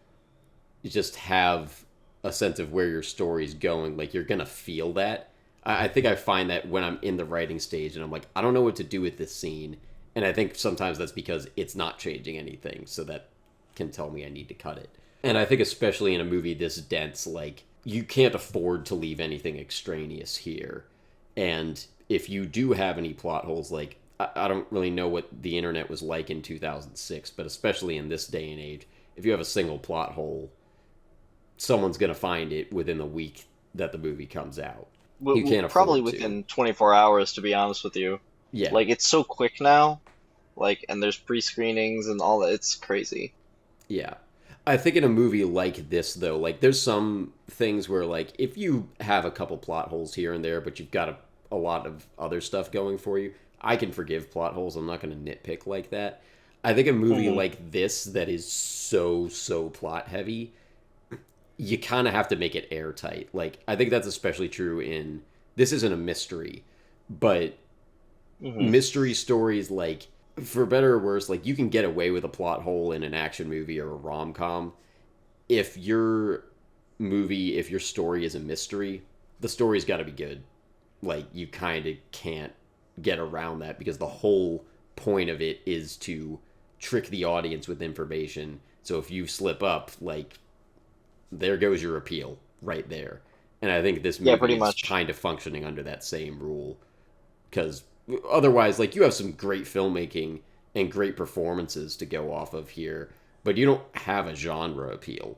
just have a sense of where your story's going, like, you're gonna feel that. I think I find that when I'm in the writing stage and I'm like, I don't know what to do with this scene. And I think sometimes that's because it's not changing anything, so that can tell me I need to cut it. And I think especially in a movie this dense, like, you can't afford to leave anything extraneous here. And if you do have any plot holes, like, I don't really know what the internet was like in 2006, but especially in this day and age, if you have a single plot hole, someone's going to find it within the week that the movie comes out. You can't Probably afford to. within 24 hours, to be honest with you. Yeah. Like it's so quick now. Like, and there's pre-screenings and all that. It's crazy. Yeah. I think in a movie like this, though, like, there's some things where, like, if you have a couple plot holes here and there, but you've got a lot of other stuff going for you, I can forgive plot holes. I'm not going to nitpick like that. I think a movie Hmm. like this that is so plot heavy, you kind of have to make it airtight. Like, I think that's especially true in, this isn't a mystery, but Hmm. mystery stories, like, for better or worse, like, you can get away with a plot hole in an action movie or a rom-com. If if your story is a mystery, the story's got to be good. Like, you kind of can't get around that, because the whole point of it is to trick the audience with information. So if you slip up, like, there goes your appeal. right there. And I think this Yeah, movie pretty is much. kind of functioning under that same rule. Because otherwise, like, you have some great filmmaking and great performances to go off of here, but you don't have a genre appeal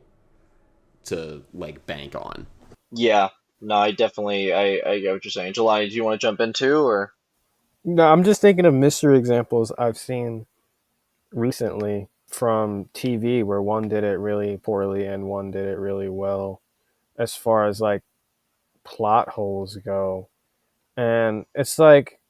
to, like, bank on. Yeah. No, I get what you're saying. July, do you want to jump into or? No, I'm just thinking of mystery examples I've seen recently from TV where one did it really poorly and one did it really well as far as like plot holes go. And it's like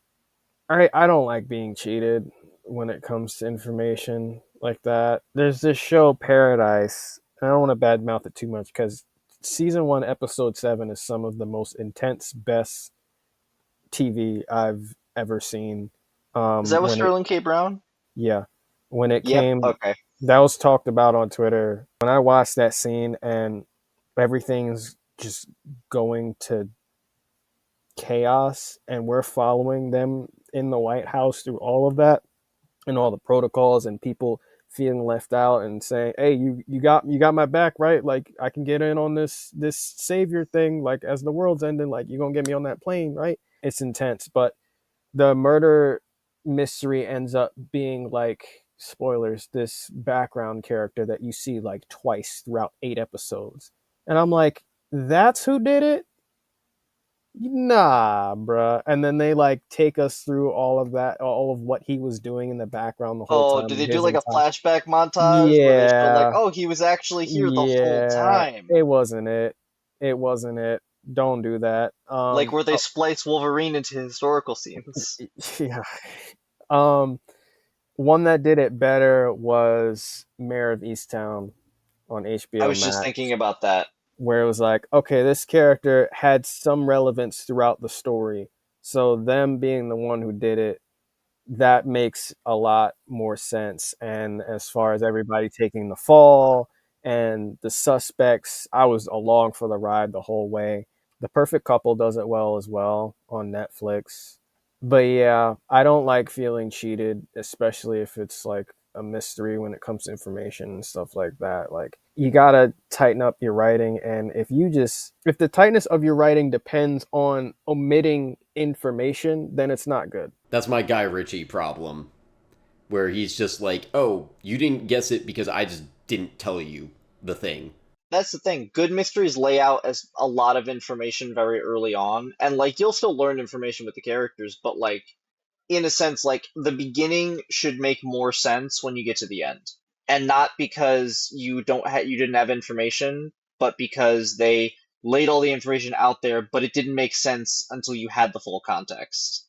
I don't like being cheated when it comes to information like that. There's this show Paradise. I don't want to badmouth it too much because season 1, episode 7 is some of the most intense, best TV I've ever seen. Is that with When it Sterling K. Brown? Yeah, when it Yep. came, Okay. that was talked about on Twitter. When I watched that scene and everything's just going to chaos, and we're following them in the White House through all of that and all the protocols and people feeling left out and saying, "Hey, you got my back, right? Like I can get in on this savior thing. Like as the world's ending, like you gonna get me on that plane, right?" It's intense, but the murder mystery ends up being like spoilers, this background character that you see like twice throughout 8 episodes, and I'm like, that's who did it. Nah, bruh. And then they like take us through all of that, all of what he was doing in the background the whole Oh, time did and they do his like a entire. flashback montage where they show like, Yeah, oh, he was actually here the whole yeah. time? It wasn't it. It wasn't it. Don't do that. Like where they splice Wolverine into historical scenes. Yeah. Um, One that did it better was Mayor of Easttown on I HBO was just thinking Max, about that. where it was like, okay, this character had some relevance throughout the story. So them being the one who did it, that makes a lot more sense. And as far as everybody taking the fall and the suspects, I was along for the ride the whole way. The Perfect Couple does it well as well on Netflix. But yeah, I don't like feeling cheated, especially if it's like a mystery when it comes to information and stuff like that. Like you gotta tighten up your writing, and if the tightness of your writing depends on omitting information, then it's not good. That's my Guy Ritchie problem, where he's just like, oh, you didn't guess it because I just didn't tell you the thing. That's the thing. Good mysteries lay out as a lot of information very early on, and like you'll still learn information with the characters, but like in a sense, like the beginning should make more sense when you get to the end, and not because you didn't have information, but because they laid all the information out there, but it didn't make sense until you had the full context.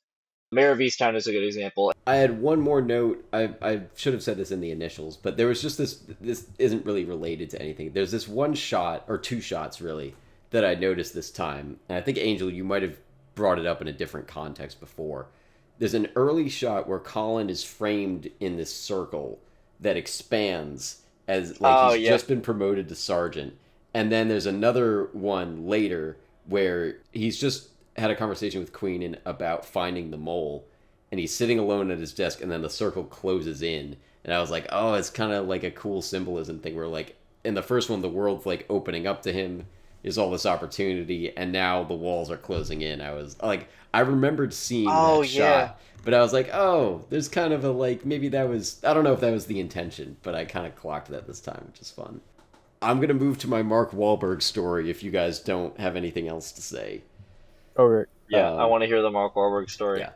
Mayor of Easttown is a good example. I had one more note. I should have said this in the initials, but there was just this. This isn't really related to anything. There's this one shot, or two shots really, that I noticed this time. And I think, Angel, you might have brought it up in a different context before. There's an early shot where Colin is framed in this circle that expands as like Oh, he's yeah. just been promoted to sergeant. And then there's another one later where he's just had a conversation with Queen about finding the mole, and he's sitting alone at his desk, and then the circle closes in. And I was like, oh, it's kind of like a cool symbolism thing where, like, in the first one, the world's like opening up to him, is all this opportunity, and now the walls are closing in. I was like, I remembered seeing Oh, that yeah. shot, but I was like, oh, there's kind of a like, maybe that was, I don't know if that was the intention, but I kind of clocked that this time, which is fun. I'm gonna move to my Mark Wahlberg story if you guys don't have anything else to say. Okay. Yeah, I want to hear the Mark Wahlberg story. Yeah.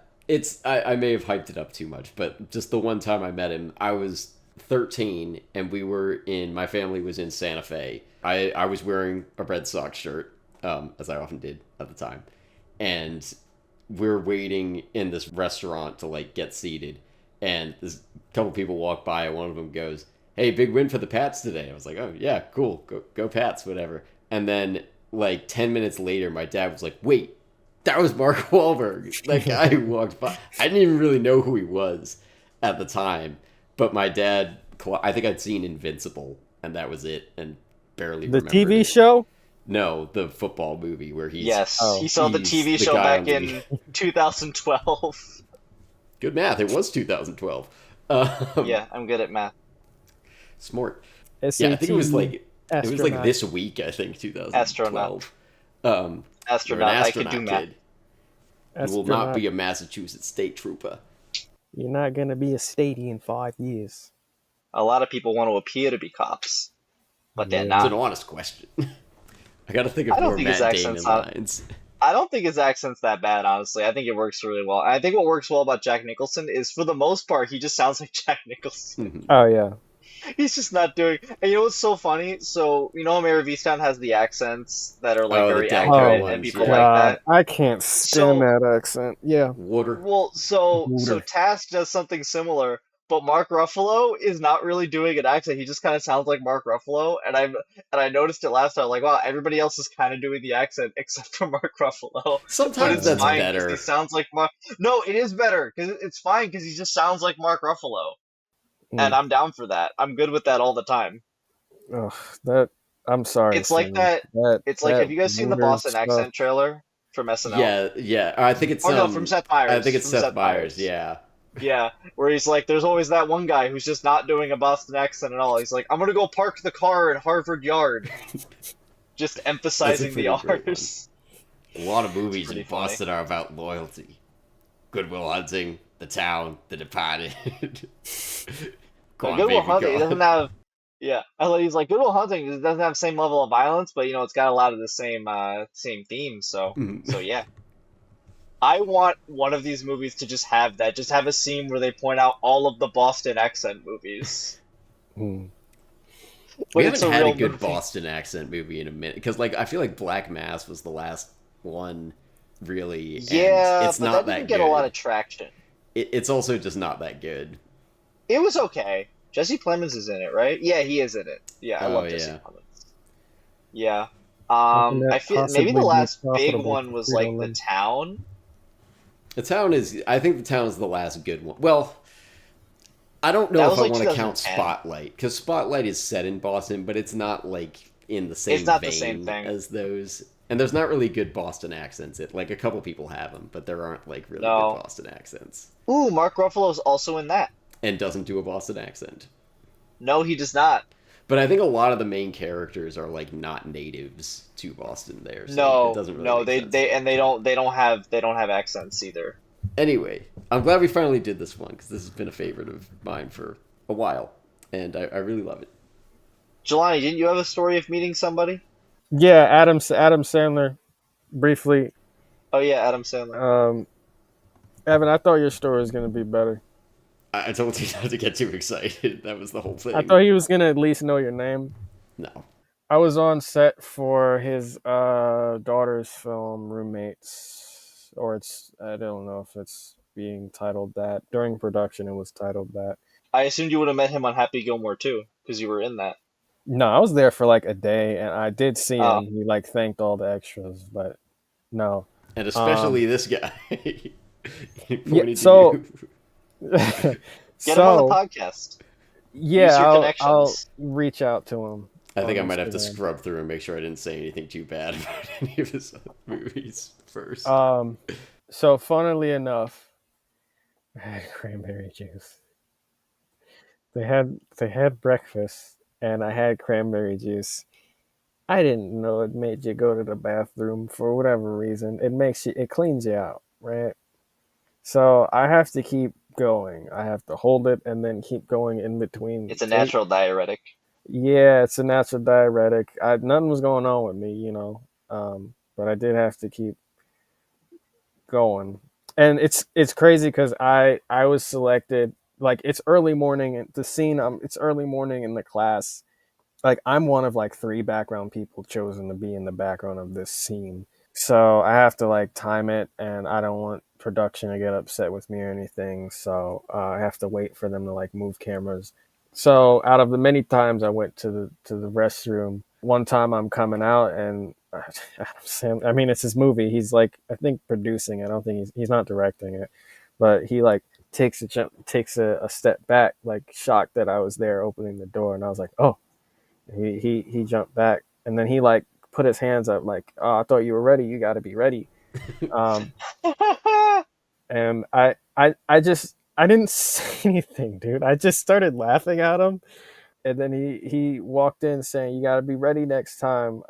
I may have hyped it up too much, but just the one time I met him, I was 13 and my family was in Santa Fe. I was wearing a Red Sox shirt, as I often did at the time. And we're waiting in this restaurant to like get seated. And this couple people walk by and one of them goes, hey, big win for the Pats today. I was like, oh yeah, cool. Go Pats, whatever. And then like 10 minutes later, my dad was like, wait, that was Mark Wahlberg. That guy who walked by. I didn't even really know who he was at the time, but my dad, I think I'd seen Invincible, and that was it, and barely The remembered TV it. show? No, the football movie where he's Yes, Oh, he saw the he's TV the show guy back on the- in 2012. good math. It was 2012. Yeah, I'm good at math. Smart. SAT. Yeah, I think it was like It was like Astronaut. this week, I think, Astronaut. 2012. You're an Astronaut. I could do astronaut, math. kid. You will not Astronaut. be a Massachusetts state trooper. You're not gonna be a statey in 5 years. A lot of people want to appear to be cops, but they're Yeah. It's an not. honest question. I gotta think I of don't more think his Matt accent's Damon not. lines. I don't think his accent's that bad, honestly. I think it works really well. And I think what works well about Jack Nicholson is, for the most part, he just sounds like Jack Nicholson. Mhm. Oh yeah. He's just not doing. And you know what's so funny? So you know how Mary Easttown has the accents that are like Oh, the very Delco accurate, ones, and people yeah. like God, that. I can't stand So that accent. Yeah. Water. well, so Water. Task does something similar, but Mark Ruffalo is not really doing an accent. He just kind of sounds like Mark Ruffalo, and I noticed it last time. Like, wow, everybody else is kind of doing the accent except for Mark Ruffalo. But Sometimes it's that's fine because he better. sounds like Mark. No, it is better because it's fine because he just sounds like Mark Ruffalo, and Mm. I'm down for that. I'm good with that all the time. Ugh, that I'm sorry, It's like Sammy. that. That It's like, that have you guys seen the water Boston stuff. accent trailer from SNL? Yeah, yeah. I think it's Oh no, from Seth I Meyers. think it's From Seth Seth Meyers. Meyers. Yeah. Yeah, where he's like, there's always that one guy who's just not doing a Boston accent at all. He's like, I'm gonna go park the car in Harvard Yard. Just emphasizing the pretty great R's. A lot of movies pretty in Boston are about loyalty. Good Will Hunting, The Town, The Departed. Go on, Good Will baby, Hunting, it go. doesn't have. Yeah, he's like, Good Will Hunting it doesn't have the same level of violence, but it's got a lot of the same themes. So Mhm. yeah. I want one of these movies to just have that. Just have a scene where they point out all of the Boston accent movies. Mm. We But it's haven't a had a real good movie. Boston accent movie in a minute because, like, I feel like Black Mass was the last one, really, and Yeah, it's but not that didn't that get a lot good. of traction. It's also just not that good. It was okay. Jesse Plemons is in it, right? Yeah, he is in it. Yeah, I Oh love Jesse yeah, Plemons. Yeah. Something I that feel maybe the possibly be last big profitable one for was like The Frito-Lay. Town. The Town is. I think The Town is the last good one. Well, I don't know That if was I like want to count 2010. Spotlight because Spotlight is set in Boston, but it's not like in the It's same not the same vein thing. as those. And there's not really good Boston accents. It like a couple people have them, but there aren't like really good No. Boston accents. Ooh, Mark Ruffalo's also in that. And doesn't do a Boston accent. No, he does not. But I think a lot of the main characters are like not natives to Boston there, so it No, doesn't really no, make sense. they don't have accents either. Anyway, I'm glad we finally did this one because this has been a favorite of mine for a while, and I really love it. Jelani, didn't you have a story of meeting somebody? Yeah, Adam Sandler. Briefly, Oh yeah, Adam Sandler. Evan, I thought your story was gonna be better. I told you not to get too excited. That was the whole I thing. thought he was gonna at least know your name. No. I was on set for his daughter's film Roommates, or I don't know if it's being titled that. During production, it was titled that. I assumed you would have met him on Happy Gilmore too, because you were in that. No, I was there for like a day, and I did see Oh. him. He like thanked all the extras, but no. And especially this guy. He Yeah, pointed so to you. Get him on the podcast. yeah, Use your I'll connections. reach out to him. I think I on might have to Instagram. scrub through and make sure I didn't say anything too bad about any of his other movies first. So funnily enough, I had cranberry juice. They had breakfast, and I had cranberry juice. I didn't know it made you go to the bathroom for whatever reason. It cleans you out, right? So I have to keep going. I have to hold it and then keep going in between. It's a natural diuretic. Yeah, it's a natural diuretic. Nothing was going on with me, but I did have to keep going. And it's crazy because I was selected, like, it's early morning and the scene. It's early morning in the class. Like, I'm one of like 3 background people chosen to be in the background of this scene. So I have to like time it, and I don't want production to get upset with me or anything. So I have to wait for them to like move cameras. So out of the many times I went to the restroom, one time I'm coming out and I mean, it's his movie. He's like, I think, producing it. I don't think he's not directing it, but he like takes a step back, like shocked that I was there opening the door, and I was like, oh. He jumped back, and then he like put his hands up like, oh, I thought you were ready. You got to be ready. And I didn't say anything, dude. I just started laughing at him. And then he walked in saying, "You got to be ready next time,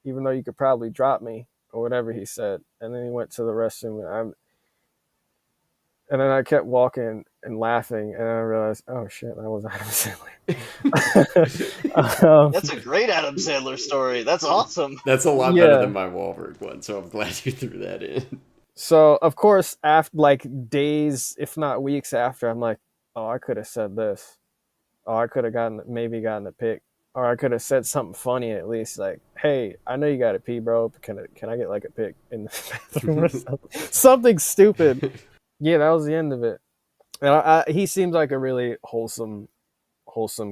even though you could probably drop me," or whatever he said. And then he went to the restroom, and then I kept walking and laughing, and I realized, oh shit, that was Adam Sandler. That's a great Adam Sandler story. That's awesome. That's a lot better than my Wahlberg one, so I'm glad you threw that in. So of course, after like days, if not weeks after, I'm like, oh, I could have said this. Oh, I could have maybe gotten a pick, or I could have said something funny at least, like, "Hey, I know you got to pee, bro. But can I get like a pick in the bathroom or something? Something stupid." Yeah, that was the end of it. And he seems like a really wholesome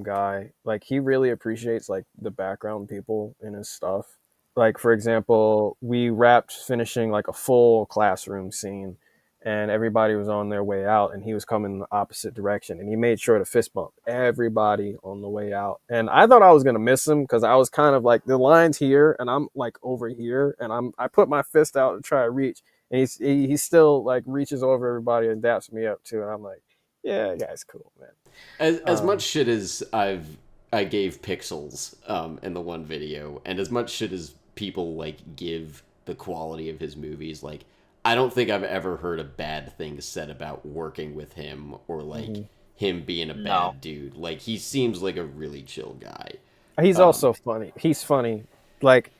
guy. Like he really appreciates like the background people in his stuff. Like for example, we wrapped finishing like a full classroom scene, and everybody was on their way out, and he was coming in the opposite direction, and he made sure to fist bump everybody on the way out. And I thought I was gonna miss him because I was kind of like the line's here, and I'm like over here, and I put my fist out to try to reach, and he still like reaches over everybody and daps me up too, and I'm like, yeah, that guy's cool, man. As much shit as I gave Pixels in the one video, and as much shit as people like give the quality of his movies, like I don't think I've ever heard a bad thing said about working with him or like him being a bad dude. Like he seems like a really chill guy. He's also funny. He's funny. Like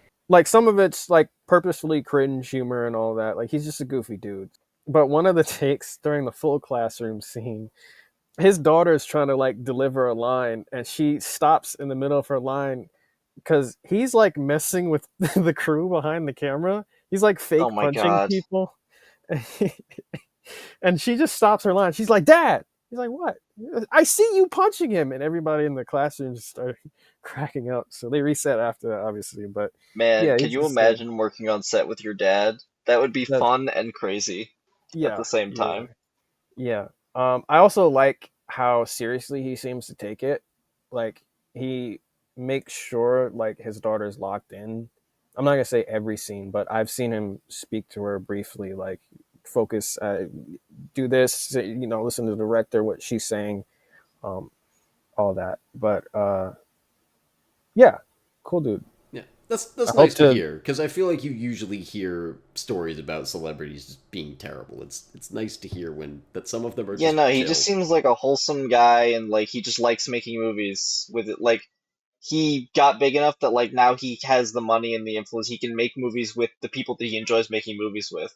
some of it's like purposefully cringe humor and all that. Like he's just a goofy dude. But one of the takes during the full classroom scene, his daughter is trying to like deliver a line, and she stops in the middle of her line because he's like messing with the crew behind the camera. He's like fake punching people. And she just stops her line. She's like, "Dad." He's like, "What?" "I see you punching him." And everybody in the classroom just started cracking up. So they reset after that, obviously. But man, yeah, can you imagine working on set with your dad? That would be fun and crazy at the same time. Yeah. I also like how seriously he seems to take it. Like he makes sure like his daughter's locked in. I'm not gonna say every scene, but I've seen him speak to her briefly, like focus, do this, listen to the director, what she's saying, all that. But yeah, cool dude. Yeah, that's nice to hear, because I feel like you usually hear stories about celebrities just being terrible. It's nice to hear that some of them are just he chill. just seems like a wholesome guy, and like he just likes making movies with it. Like he got big enough that like now he has the money and the influence. He can make movies with the people that he enjoys making movies with,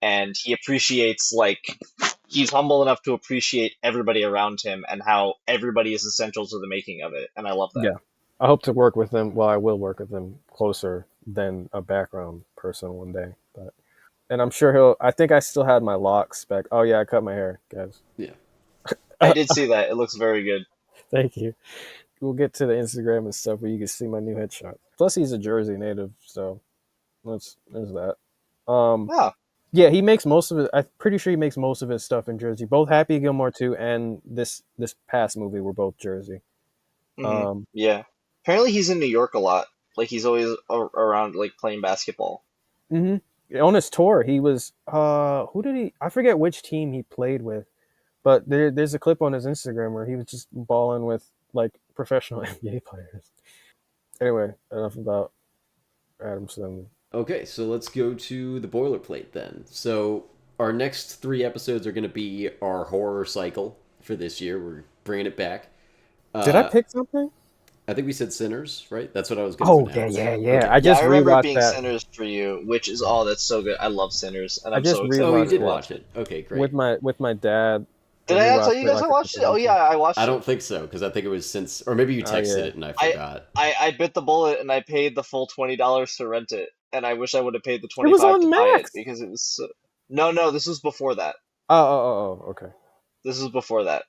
and he appreciates like he's humble enough to appreciate everybody around him and how everybody is essential to the making of it, and I love that. Yeah, I hope to work with them. Well, I will work with them closer than a background person one day. And I'm sure I think I still had my locks back. Oh yeah, I cut my hair, guys. Yeah, I did see that. It looks very good. Thank you. We'll get to the Instagram and stuff where you can see my new headshot. Plus, he's a Jersey native, so there's that. Yeah, he makes most of it. I'm pretty sure he makes most of his stuff in Jersey. Both Happy Gilmore 2 and this past movie were both Jersey. Yeah. Apparently, he's in New York a lot. Like he's always around, like playing basketball. On his tour, he was who did he? I forget which team he played with, but there's a clip on his Instagram where he was just balling with like professional NBA players. Anyway, enough about Adam Sandler. Okay, so let's go to the boilerplate then. So our next 3 episodes are going to be our horror cycle for this year. We're bringing it back. Did I pick something? I think we said Sinners, right? That's what I was going to pronounce. Yeah. Okay. I remember it rewatched being that. Sinners for you, which is that's so good. I love Sinners, and I'm just so excited. Oh, you did watch it. Okay, great. With my dad. Did I not tell you guys I watched it? Oh yeah, I watched it. I don't think so, because I think it was since, or maybe you texted it and I forgot. I bit the bullet and I paid the full $20 to rent it, and I wish I would have paid the $25 it was on to buy Max. it because it was. No, this was before that. Oh, okay. This was before that.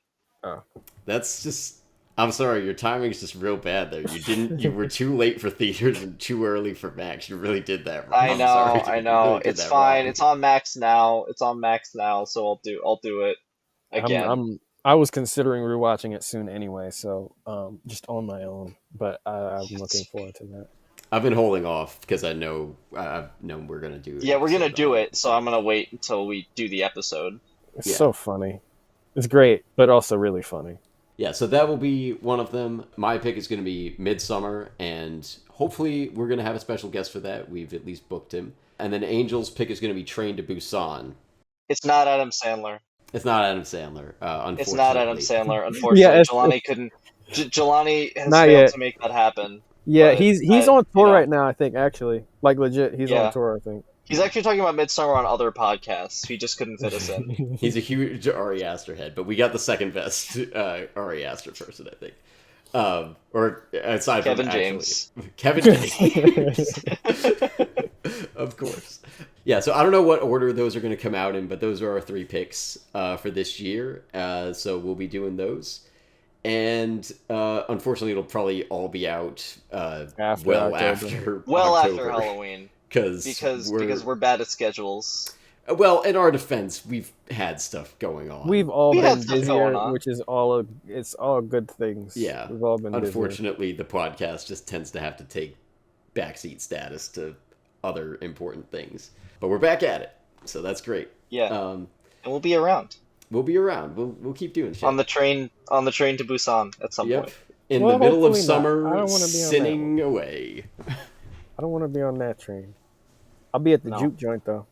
Oh, that's just. I'm sorry, your timing is just real bad there. You were too late for theaters and too early for Max. You really did that wrong. I know. Really it's fine. Wrong. It's on Max now. So I'll do it again. I was considering rewatching it soon anyway, so just on my own. But I'm looking forward to that. I've been holding off because I've known we're gonna do it. Yeah, we're gonna do it, so I'm gonna wait until we do the episode. It's so funny. It's great, but also really funny. Yeah, so that will be one of them. My pick is going to be Midsummer, and hopefully we're going to have a special guest for that. We've at least booked him. And then Angel's pick is going to be Train to Busan. It's not Adam Sandler. It's not Adam Sandler, unfortunately. It's not Adam Sandler, unfortunately. Yeah, Jelani couldn't. Jelani has Not failed yet. to make that happen. Yeah, But he's on tour right now, I think, actually. Like, legit, he's Yeah. on tour, I think. He's actually talking about Midsummer on other podcasts. He just couldn't fit us in. He's a huge Ari Aster head, but we got the second best Ari Aster person, I think. Or aside Kevin from James. Kevin James. Of course. Yeah, so I don't know what order those are going to come out in, but those are our 3 picks for this year. So we'll be doing those. And unfortunately, it'll probably all be out After well October. After Halloween. Because we're bad at schedules. Well, in our defense, we've had stuff going on. We've all We had been stuff busier, going on. which is it's all good things. Yeah. We've all been busier. Unfortunately, the podcast just tends to have to take backseat status to other important things. But we're back at it, so that's great. Yeah. And we'll be around. We'll be around. We'll keep doing shit. On the train to Busan at some Yep. point. In Well, the middle of hopefully not. I summer, don't wanna be on that sinning away. I don't want to be on that train. I'll be at the No. juke joint, though.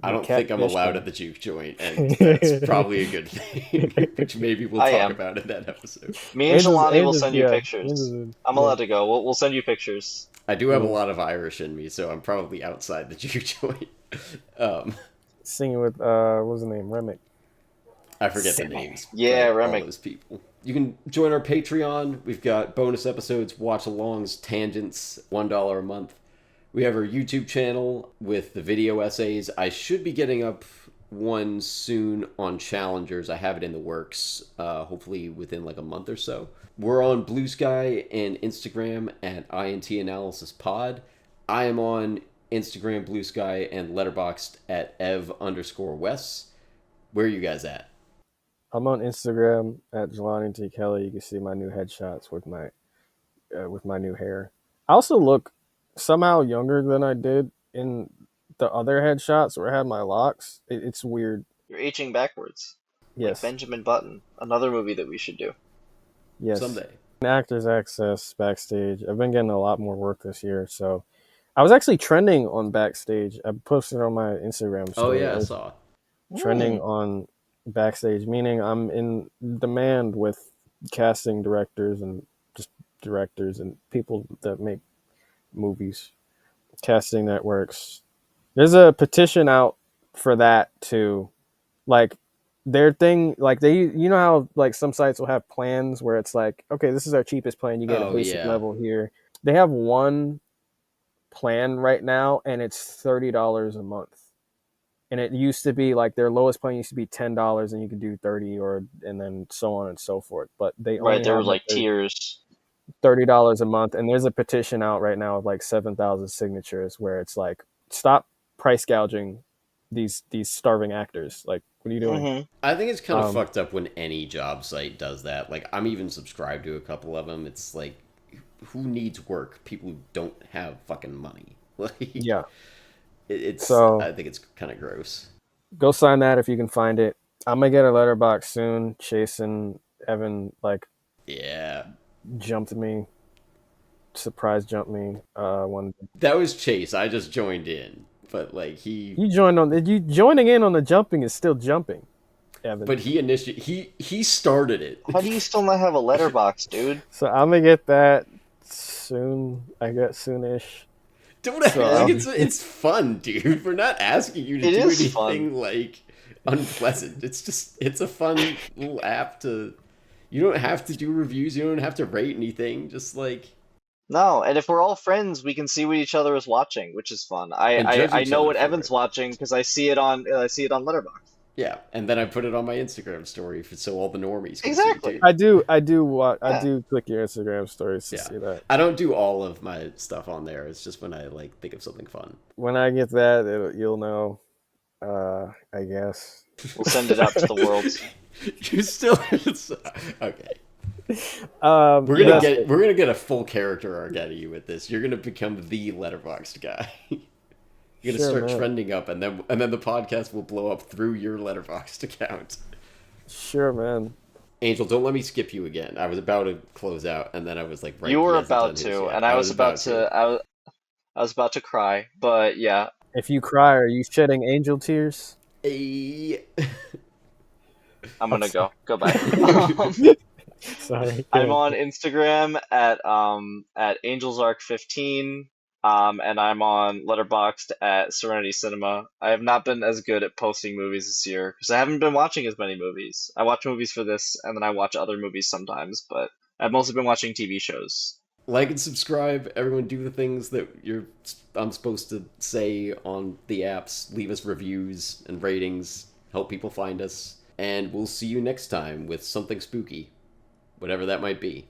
I don't think I'm catfish allowed thing. at the juke joint, and that's probably a good thing, which maybe we'll I talk am. about in that episode. Me and Jelani will Angel's- send you yeah, pictures. Angel's- I'm allowed to go. We'll send you pictures. I do have a lot of Irish in me, so I'm probably outside the juke joint. Singing with, what was the name? Remick. I forget the names. Yeah, of all Remick. those people. You can join our Patreon. We've got bonus episodes, watch-alongs, tangents, $1 a month. We have our YouTube channel with the video essays. I should be getting up one soon on Challengers. I have it in the works, hopefully within like a month or so. We're on Blue Sky and Instagram at INT Analysis Pod. I am on Instagram, Blue Sky, and Letterboxd at ev_Wes. Where are you guys at? I'm on Instagram at Jelani T. Kelly. You can see my new headshots with my new hair. I also look somehow younger than I did in the other headshots where I had my locks. It's weird. You're aging backwards. Yes. Like Benjamin Button. Another movie that we should do. Yes. Someday. Actors Access Backstage. I've been getting a lot more work this year, so I was actually trending on Backstage. I posted on my Instagram Oh, story. yeah, I I was saw. trending on Backstage, meaning I'm in demand with casting directors and just directors and people that make movies, casting networks. There's a petition out for that too. Like their thing, like you know how like some sites will have plans where it's like, okay, this is our cheapest plan. You get a basic level here. They have one plan right now, and it's $30 a month. And it used to be like their lowest plan used to be $10, and you could do 30, and then so on and so forth. But they only There have were like tiers. $30 a month, and there's a petition out right now with like 7,000 signatures where it's like, stop price gouging these starving actors. Like, what are you doing? Mm-hmm. I think it's kind of fucked up when any job site does that. Like, I'm even subscribed to a couple of them. It's like, who needs work? People who don't have fucking money. Like, Yeah. So I think it's kind of gross. Go sign that if you can find it. I'm gonna get a letterbox soon. Chasing Evan jumped me, surprise jumped me. One. That was Chase. I just joined in, but like you joining in on the jumping is still jumping, Evan. But he started it. How do you still not have a letterbox, dude? So I'm gonna get that soon. I get soonish. Don't act like it's fun, dude. We're not asking you to do anything like unpleasant. It's a fun little app to. You don't have to do reviews. You don't have to rate anything. Just like. No, and if we're all friends, we can see what each other is watching, which is fun. I know what Evan's watching because I see it on Letterboxd. Yeah, and then I put it on my Instagram story so all the normies can exactly. see it I too. do click your Instagram stories to see that. I don't do all of my stuff on there. It's just when I like think of something fun. When I get that, you'll know. I guess we'll send it out to the world. You still okay. We're gonna get a full character arc out of you with this. You're gonna become the Letterboxd guy. You're gonna start trending up, and then the podcast will blow up through your Letterboxd account. Sure, man. Angel, don't let me skip you again. I was about to close out, and then I was like, right, You he were hasn't done about his to, yet. and I I was was about about to. to. I was about to cry, but yeah. If you cry, are you shedding angel tears? Eh. I'm I'm gonna sorry. go. Bye. Sorry. I'm Go on ahead. Instagram at AngelsArc15, and I'm on Letterboxd at Serenity Cinema. I have not been as good at posting movies this year because I haven't been watching as many movies. I watch movies for this, and then I watch other movies sometimes, but I've mostly been watching TV shows. Like and subscribe. Everyone, do the things that I'm supposed to say on the apps. Leave us reviews and ratings. Help people find us. And we'll see you next time with something spooky, whatever that might be.